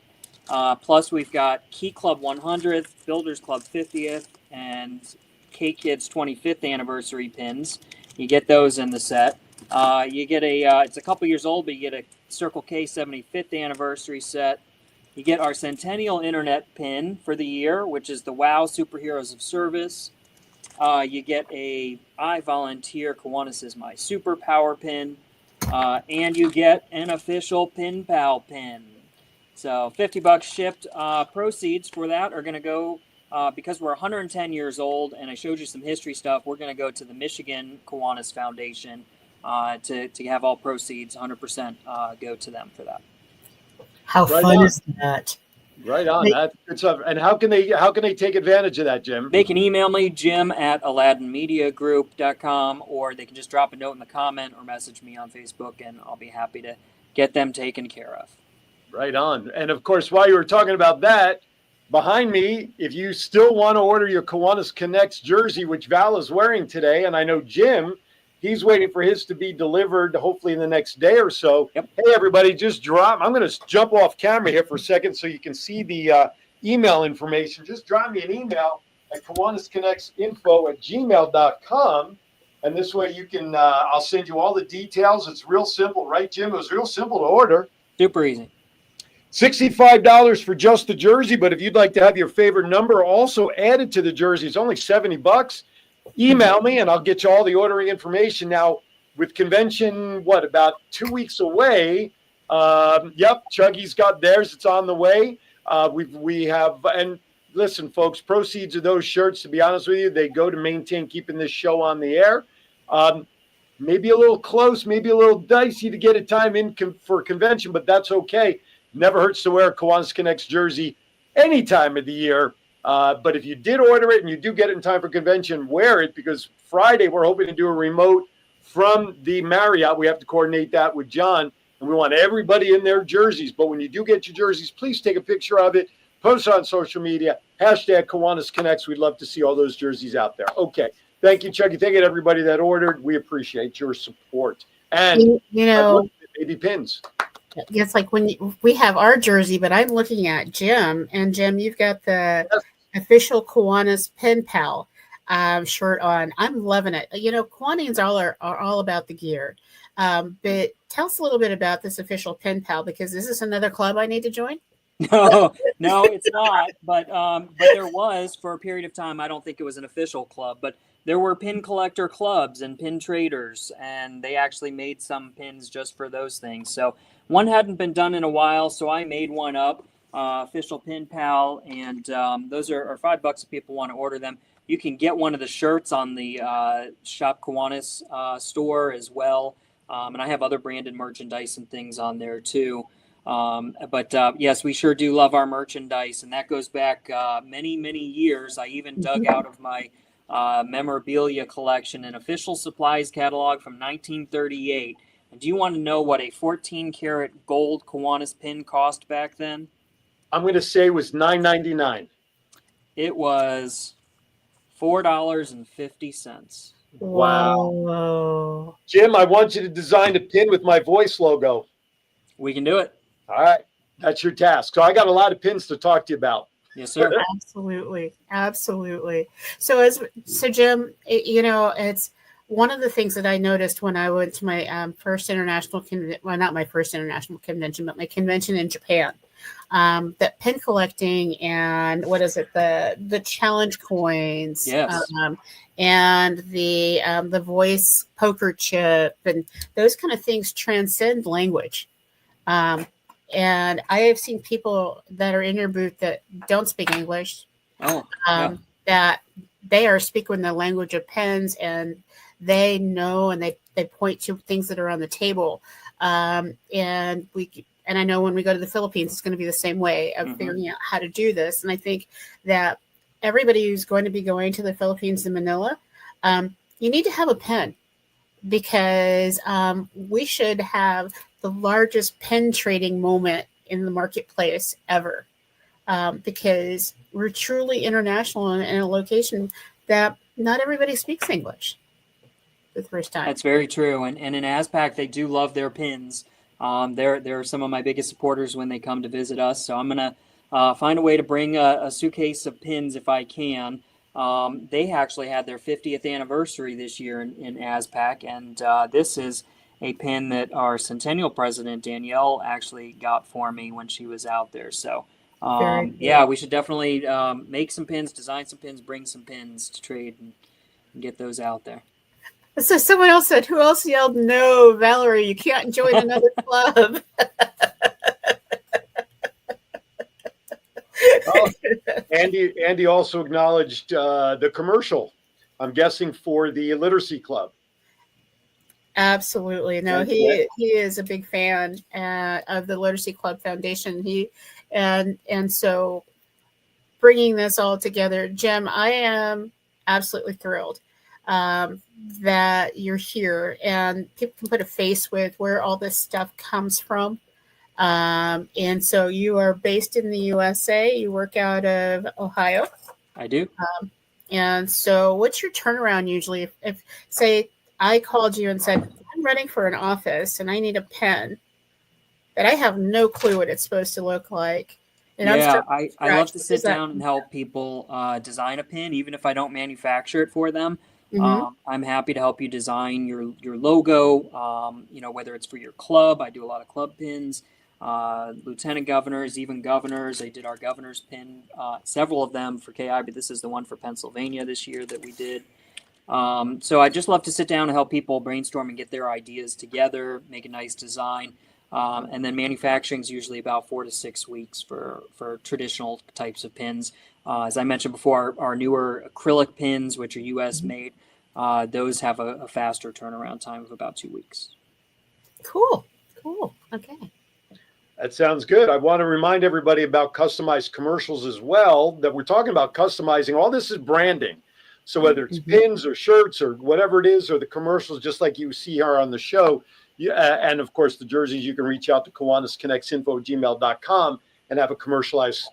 Speaker 3: Plus, we've got Key Club 100th, Builders Club 50th, and K-Kids 25th anniversary pins. You get those in the set. You get it's a couple years old, but you get a Circle K 75th anniversary set. You get our Centennial Internet pin for the year, which is the WOW Superheroes of Service. You get a I Volunteer, Kiwanis is my superpower pin. And you get an official Pin Pal pin. So $50 shipped. Proceeds for that are going to go, because we're 110 years old, and I showed you some history stuff, we're going to go to the Michigan Kiwanis Foundation to have all proceeds, 100% go to them for that.
Speaker 2: How
Speaker 1: Right
Speaker 2: fun
Speaker 1: on.
Speaker 2: is that?
Speaker 1: Right on. That's good stuff. And how can they take advantage of that, Jim?
Speaker 3: They can email me, Jim@AladanMediaGroup.com, or they can just drop a note in the comment or message me on Facebook, and I'll be happy to get them taken care of.
Speaker 1: Right on. And of course, while you were talking about that, behind me, if you still want to order your Kiwanis Connects jersey, which Val is wearing today, and I know Jim, he's waiting for his to be delivered hopefully in the next day or so.
Speaker 3: Yep.
Speaker 1: Hey, everybody, I'm going to jump off camera here for a second so you can see the email information. Just drop me an email at kiwanisconnectsinfo@gmail.com. And this way you can, I'll send you all the details. It's real simple, right, Jim? It was real simple to order.
Speaker 3: Super easy.
Speaker 1: $65 for just the jersey, but if you'd like to have your favorite number also added to the jersey, it's only $70. Email me and I'll get you all the ordering information. Now, with convention, about 2 weeks away? Yep, Chuggy's got theirs. It's on the way. We have, and listen, folks, proceeds of those shirts, to be honest with you, they go to maintain keeping this show on the air. Maybe a little close, maybe a little dicey to get a time in for convention, but that's okay. Never hurts to wear a Kiwanis Connects jersey any time of the year. But if you did order it and you do get it in time for convention, wear it, because Friday we're hoping to do a remote from the Marriott. We have to coordinate that with John, and we want everybody in their jerseys. But when you do get your jerseys, please take a picture of it, post it on social media, hashtag Kiwanis Connects. We'd love to see all those jerseys out there. Okay. Thank you, Chucky. Thank you to everybody that ordered. We appreciate your support. And baby pins.
Speaker 2: It's like when we have our jersey, but I'm looking at Jim, and Jim, you've got the official Kiwanis Pen Pal shirt on. I'm loving it. Kiwanis are all about the gear. But tell us a little bit about this official Pen Pal, because is this another club I need to join?
Speaker 3: No, it's not. But there was, for a period of time, I don't think it was an official club, but there were pin collector clubs and pin traders, and they actually made some pins just for those things. So one hadn't been done in a while, so I made one up, official Pin Pal, and those are $5 if people want to order them. You can get one of the shirts on the Shop Kiwanis store as well, and I have other branded merchandise and things on there too. But yes, we sure do love our merchandise, and that goes back many, many years. I even dug out of my memorabilia collection an official supplies catalog from 1938. And do you want to know what a 14-karat gold Kiwanis pin cost back then?
Speaker 1: I'm going to say it was $9.99.
Speaker 3: It was $4.50.
Speaker 2: Wow.
Speaker 1: Jim, I want you to design a pin with my voice logo.
Speaker 3: We can do it.
Speaker 1: All right. That's your task. So I got a lot of pins to talk to you about.
Speaker 3: Yes, sir.
Speaker 2: Absolutely. So Jim, it's one of the things that I noticed when I went to my first international not my first international convention, but my convention in Japan, that pin collecting and the challenge coins,
Speaker 3: yes,
Speaker 2: and the voice poker chip and those kind of things transcend language. And I have seen people that are in your booth that don't speak English, that they are speaking the language of pens, and they know, and they point to things that are on the table. And I know when we go to the Philippines, it's going to be the same way of figuring out how to do this. And I think that everybody who's going to be going to the Philippines in Manila, you need to have a pen, because we should have the largest pen trading moment in the marketplace ever, because we're truly international in a location that not everybody speaks English for the first time.
Speaker 3: That's very true. And in ASPAC, they do love their pins. They're some of my biggest supporters when they come to visit us. So I'm going to find a way to bring a suitcase of pins if I can. They actually had their 50th anniversary this year in ASPAC, and this is a pin that our Centennial president, Danielle, actually got for me when she was out there. So, yeah, we should definitely make some pins, design some pins, bring some pins to trade and get those out there.
Speaker 2: So someone else said, who else yelled, no, Valerie, you can't join another club?
Speaker 1: Andy also acknowledged the commercial, I'm guessing, for the Literacy Club.
Speaker 2: Absolutely. No, he is a big fan of the Literacy Club Foundation. And so bringing this all together, Jim, I am absolutely thrilled that you're here, and people can put a face with where all this stuff comes from. And so you are based in the USA. You work out of Ohio.
Speaker 3: I do.
Speaker 2: And so what's your turnaround usually? If say I called you and said, I'm running for an office and I need a pen, but I have no clue what it's supposed to look like. And
Speaker 3: I love to sit down and help people design a pin, even if I don't manufacture it for them. I'm happy to help you design your logo, whether it's for your club. I do a lot of club pins, lieutenant governors, even governors. I did our governor's pin, several of them for KI, but this is the one for Pennsylvania this year that we did. So I just love to sit down and help people brainstorm and get their ideas together, make a nice design. And then manufacturing is usually about 4 to 6 weeks for traditional types of pins. As I mentioned before, our newer acrylic pins, which are U.S. made, those have a faster turnaround time of about 2 weeks.
Speaker 2: Cool. Okay.
Speaker 1: That sounds good. I want to remind everybody about customized commercials as well, that we're talking about customizing. All this is branding. So whether it's pins or shirts or whatever it is, or the commercials, just like you see here on the show, and of course the jerseys, you can reach out to kiwanisconnectsinfo@gmail.com and have a customized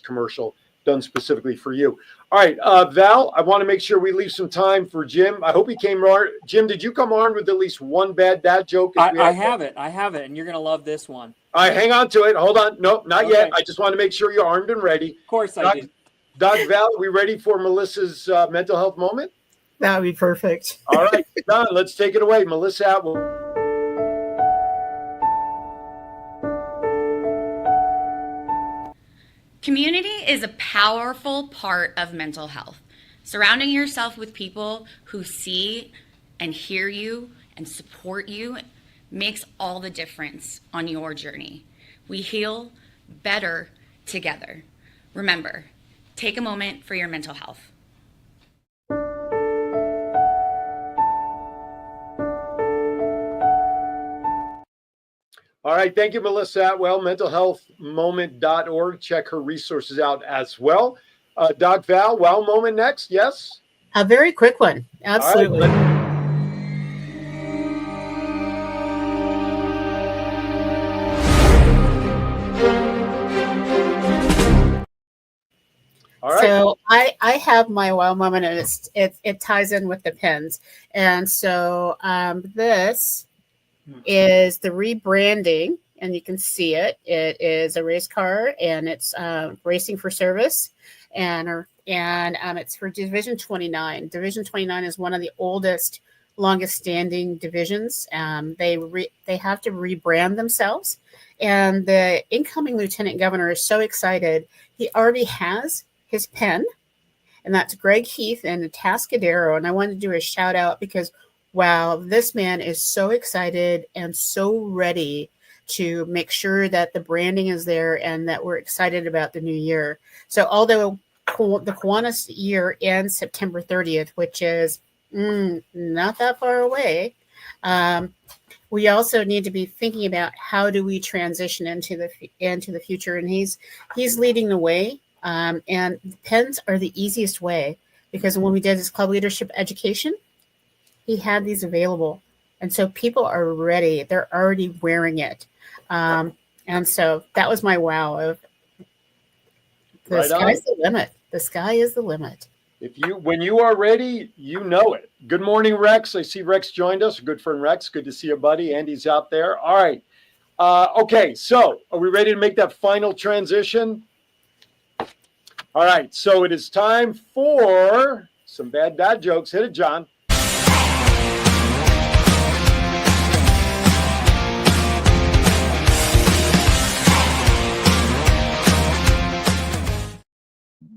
Speaker 1: commercial done specifically for you. All right, Val, I want to make sure we leave some time for Jim. I hope he came armed. Jim, did you come armed with at least one bad dad joke?
Speaker 3: I have it, and you're going to love this one.
Speaker 1: All right, hang on to it. Hold on. Nope, not yet. I just want to make sure you're armed and ready.
Speaker 3: Of course I do.
Speaker 1: Doug, Val, are we ready for Melissa's mental health moment?
Speaker 2: That would be perfect.
Speaker 1: All right, Don, let's take it away. Melissa Atwell.
Speaker 11: Community is a powerful part of mental health. Surrounding yourself with people who see and hear you and support you makes all the difference on your journey. We heal better together. Remember, take a moment for your mental health.
Speaker 1: All right. Thank you, Melissa Atwell, mentalhealthmoment.org. Check her resources out as well. Doc Val, wow moment next. Yes.
Speaker 2: A very quick one. Absolutely.
Speaker 1: All right, all right.
Speaker 2: So I have my wow moment, and it ties in with the pins. And so this is the rebranding, and you can see it. It is a race car, and it's racing for service, and it's for Division 29. Division 29 is one of the oldest, longest-standing divisions. They have to rebrand themselves, and the incoming lieutenant governor is so excited. He already has his pen, and that's Greg Heath and Atascadero. And I wanted to do a shout out because, wow, this man is so excited and so ready to make sure that the branding is there and that we're excited about the new year. So although the Kiwanis year ends September 30th, which is not that far away, we also need to be thinking about how do we transition into the future. And he's leading the way. And pens are the easiest way, because when we did his club leadership education, he had these available. And so people are ready. They're already wearing it. And so that was my wow of the sky's the limit. The sky is the limit.
Speaker 1: When you are ready, you know it. Good morning, Rex. I see Rex joined us. Good friend Rex. Good to see you, buddy. Andy's out there. All right. Okay, so are we ready to make that final transition? All right, so it is time for some bad dad jokes. Hit it, John.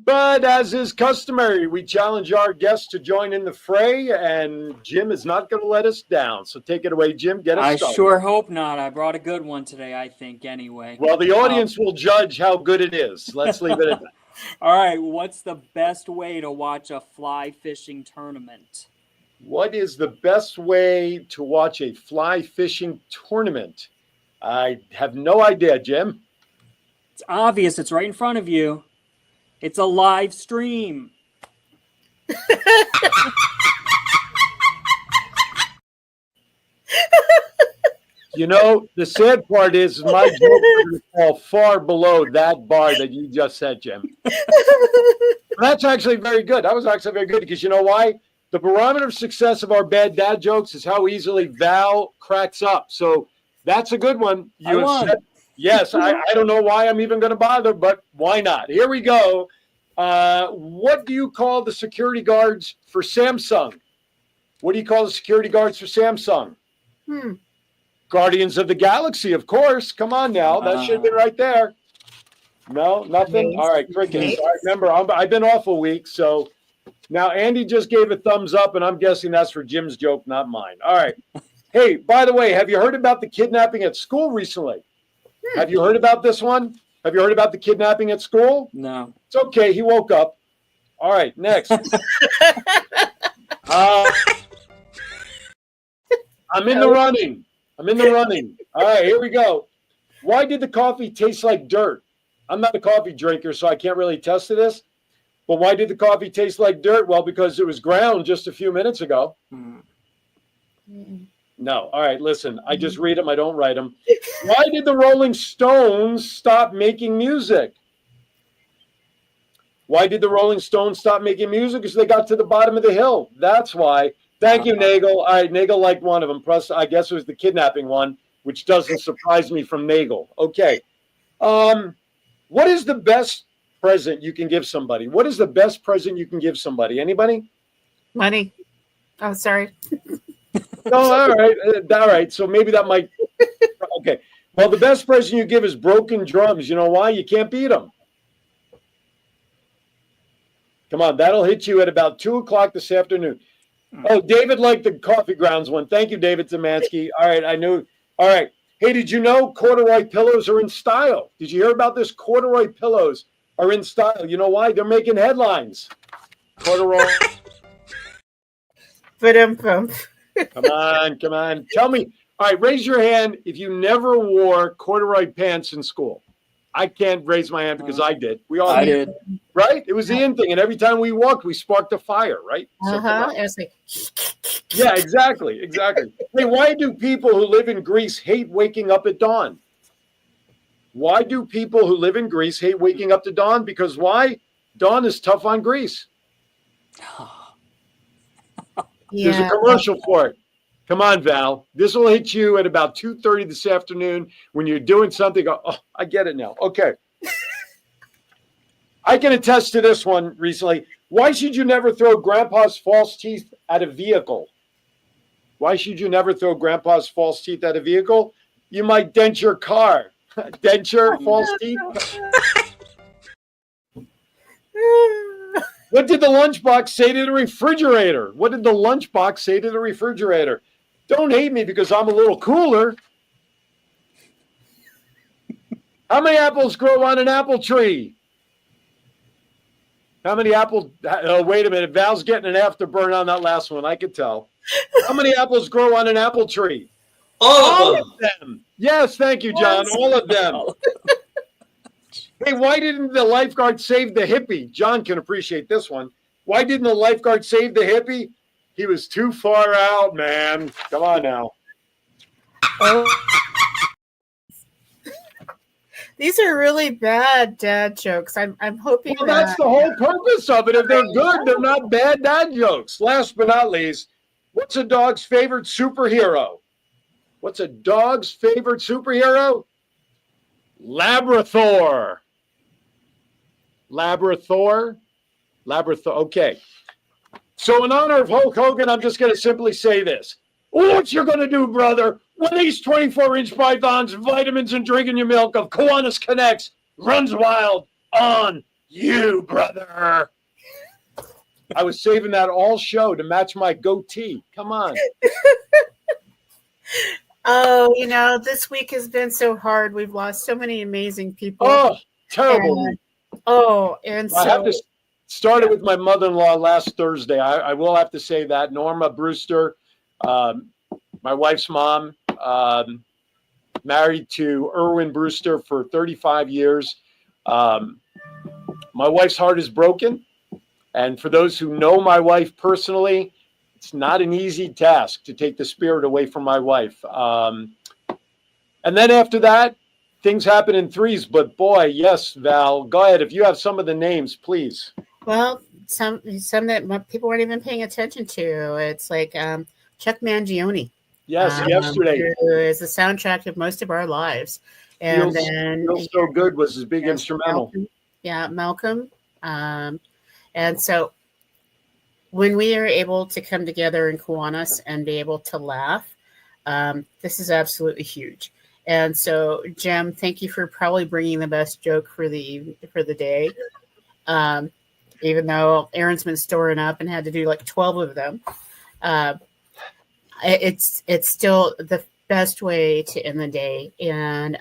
Speaker 1: But as is customary, we challenge our guests to join in the fray, and Jim is not going to let us down. So take it away, Jim. Get us started.
Speaker 3: I sure hope not. I brought a good one today, I think, anyway.
Speaker 1: Well, the audience will judge how good it is. Let's leave it at that.
Speaker 3: All right, what's the best way to watch a fly fishing tournament?
Speaker 1: What is the best way to watch a fly fishing tournament? I have no idea, Jim.
Speaker 3: It's obvious. It's right in front of you. It's a live stream.
Speaker 1: You know, the sad part is my joke will fall far below that bar that you just said, Jim. That's actually very good. That was actually very good, because you know why? The barometer of success of our bad dad jokes is how easily Val cracks up. So that's a good one. You said, yes, I don't know why I'm even going to bother, but why not? Here we go. What do you call the security guards for Samsung? What do you call the security guards for Samsung? Guardians of the Galaxy, of course. Come on now. That should have been right there. No, nothing? All right, crickets. I remember, I've been off a week, so now Andy just gave a thumbs up, and I'm guessing that's for Jim's joke, not mine. All right. Hey, by the way, have you heard about the kidnapping at school recently? Have you heard about this one? Have you heard about the kidnapping at school?
Speaker 3: No.
Speaker 1: It's okay. He woke up. All right, next. I'm in the running. All right, here we go. Why did the coffee taste like dirt? I'm not a coffee drinker, so I can't really attest to this. But why did the coffee taste like dirt? Well, because it was ground just a few minutes ago. No. All right, listen. I just read them. I don't write them. Why did the Rolling Stones stop making music? Why did the Rolling Stones stop making music? Because they got to the bottom of the hill. That's why. Thank you, Nagel. All right, Nagel liked one of them. Plus, I guess it was the kidnapping one, which doesn't surprise me from Nagel. Okay. What is the best present you can give somebody? What is the best present you can give somebody? Anybody?
Speaker 2: Money. Oh, sorry.
Speaker 1: No, all right. All right. So maybe that might. Okay. Well, the best present you give is broken drums. You know why? You can't beat them. Come on. That'll hit you at about 2 o'clock this afternoon. Oh, David liked the coffee grounds one. Thank you, David Zamansky. All right. I knew. All right. Hey, did you know corduroy pillows are in style? Did you hear about this? Corduroy pillows are in style. You know why? They're making headlines. Corduroy. Come on. Tell me. All right, raise your hand if you never wore corduroy pants in school. I can't raise my hand because I did. We all
Speaker 3: did.
Speaker 1: Right? It was the in thing. And every time we walked, we sparked a fire, right? So
Speaker 2: It was like,
Speaker 1: yeah, exactly. Hey, why do people who live in Greece hate waking up at dawn? Why do people who live in Greece hate waking up to dawn? Because why? Dawn is tough on Greece.
Speaker 2: yeah.
Speaker 1: There's a commercial for it. Come on, Val. This will hit you at about 2:30 this afternoon when you're doing something. Oh, I get it now. Okay. I can attest to this one recently. Why should you never throw Grandpa's false teeth at a vehicle? Why should you never throw Grandpa's false teeth at a vehicle? You might dent your car. Dent your false teeth. What did the lunchbox say to the refrigerator? Don't hate me because I'm a little cooler. How many apples grow on an apple tree? How many apples? Wait a minute. Val's getting an afterburn on that last one. I could tell. How many apples grow on an apple tree? All of them. Yes, thank you, John. All of them. Hey, why didn't the lifeguard save the hippie? John can appreciate this one. Why didn't the lifeguard save the hippie? He was too far out, man. Come on now.
Speaker 2: These are really bad dad jokes. I'm hoping.
Speaker 1: Well, that's the whole purpose of it. If they're good, they're not bad dad jokes. Last but not least, what's a dog's favorite superhero? What's a dog's favorite superhero? Labrador. Labrador. Okay. So in honor of Hulk Hogan, I'm just going to simply say this. What you're going to do, brother, when these 24-inch pythons, vitamins, and drinking your milk of Kiwanis Connects runs wild on you, brother. I was saving that all show to match my goatee. Come on.
Speaker 2: Oh, this week has been so hard. We've lost so many amazing people.
Speaker 1: Oh, terrible.
Speaker 2: And
Speaker 1: I have to start it with my mother-in-law last Thursday. I will have to say that. Norma Brewster, my wife's mom, married to Erwin Brewster for 35 years. My wife's heart is broken. And for those who know my wife personally, it's not an easy task to take the spirit away from my wife. And then after that, things happen in threes. But boy, yes, Val, go ahead. If you have some of the names, please.
Speaker 2: Well, some that people weren't even paying attention to. It's like Chuck Mangione.
Speaker 1: Yes, yesterday.
Speaker 2: Who is the soundtrack of most of our lives. And then
Speaker 1: Feels So Good was his big instrumental.
Speaker 2: Malcolm. And so when we are able to come together in Kiwanis and be able to laugh, this is absolutely huge. And so, Jim, thank you for probably bringing the best joke for the day. Even though Aaron's been storing up and had to do like 12 of them, it's still the best way to end the day. And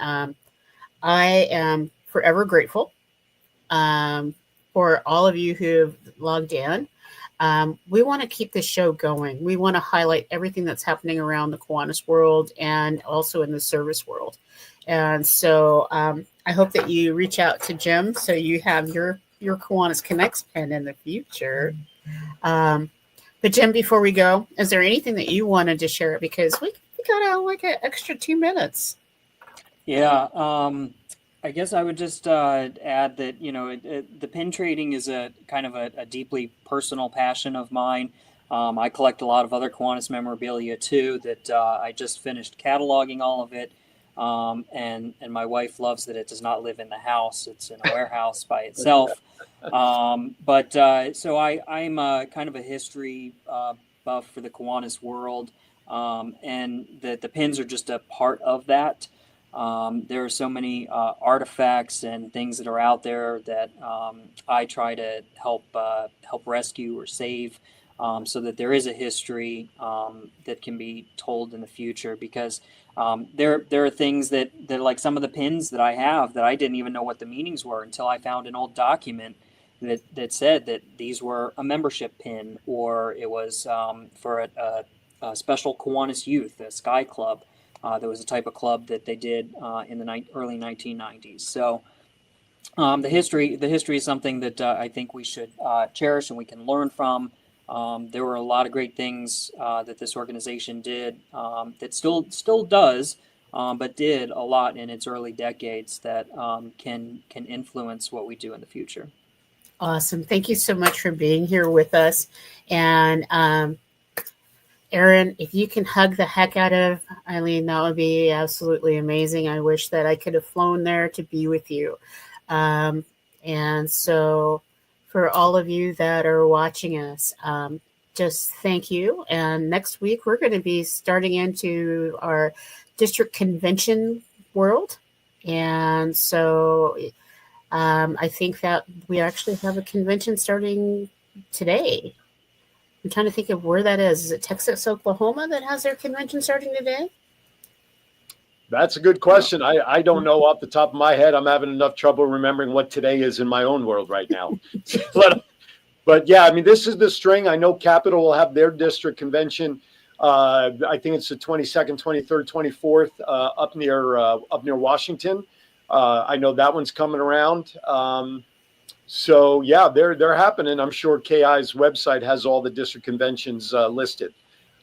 Speaker 2: I am forever grateful for all of you who have logged in. We want to keep this show going. We want to highlight everything that's happening around the Kiwanis world and also in the service world. And so I hope that you reach out to Jim so you have your Kiwanis Connects pen in the future. But Jim, before we go, is there anything that you wanted to share? Because we got like an extra 2 minutes.
Speaker 3: Yeah. I guess I would just add that, the pin trading is a kind of a deeply personal passion of mine. I collect a lot of other Kiwanis memorabilia too that I just finished cataloging all of it. And my wife loves that it does not live in the house. It's in a warehouse by itself. So I'm kind of a history buff for the Kiwanis world. And the pins are just a part of that. There are so many artifacts and things that are out there that I try to help rescue or save, so that there is a history that can be told in the future. Because there are things that like some of the pins that I have that I didn't even know what the meanings were until I found an old document that said that these were a membership pin, or it was for a special Kiwanis youth, a Sky Club. There was a type of club that they did in the early 1990s. So the history is something that I think we should cherish and we can learn from. There were a lot of great things that this organization did that still does, but did a lot in its early decades that can influence what we do in the future.
Speaker 2: Awesome. Thank you so much for being here with us. And Aaron, if you can hug the heck out of Eileen, that would be absolutely amazing. I wish that I could have flown there to be with you. And so for all of you that are watching us, just thank you. And next week, we're going to be starting into our district convention world. And so I think that we actually have a convention starting today. I'm trying to think of where that is. Is it Texas, Oklahoma that has their convention starting today?
Speaker 1: That's a good question. I don't know off the top of my head. I'm having enough trouble remembering what today is in my own world right now. But yeah, I mean, this is the string. I know Capital will have their district convention. I think it's the 22nd, 23rd, 24th up near Washington. I know that one's coming around. So yeah, they're happening. I'm sure KI's website has all the district conventions listed.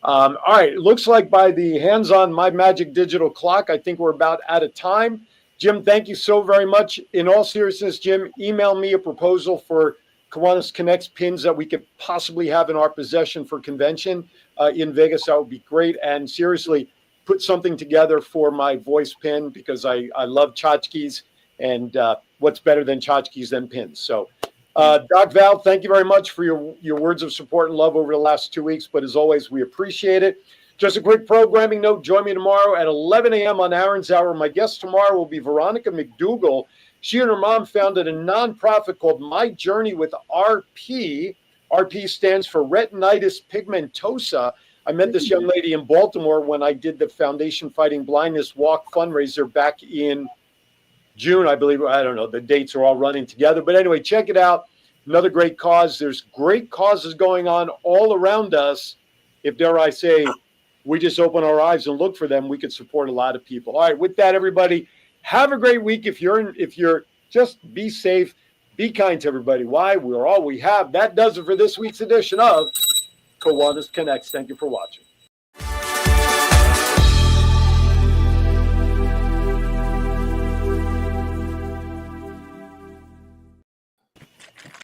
Speaker 1: All right, it looks like by the hands on my magic digital clock, I think we're about out of time. Jim, thank you so very much. In all seriousness, Jim, email me a proposal for Kiwanis Connects pins that we could possibly have in our possession for convention in Vegas. That would be great. And seriously, put something together for my voice pin, because I love tchotchkes, and what's better than tchotchkes than pins. So Doc Val, thank you very much for your words of support and love over the last 2 weeks. But as always, we appreciate it. Just a quick programming note. Join me tomorrow at 11 a.m. on Aaron's Hour. My guest tomorrow will be Veronica McDougall. She and her mom founded a nonprofit called My Journey with RP. RP stands for retinitis pigmentosa. I met this young lady in Baltimore when I did the Foundation Fighting Blindness Walk fundraiser back in June, I believe. I don't know. The dates are all running together. But anyway, check it out. Another great cause. There's great causes going on all around us. If, dare I say, we just open our eyes and look for them, we could support a lot of people. All right, with that, everybody, have a great week. If you're just be safe, be kind to everybody. Why? We're all we have. That does it for this week's edition of Kiwanis Connects. Thank you for watching.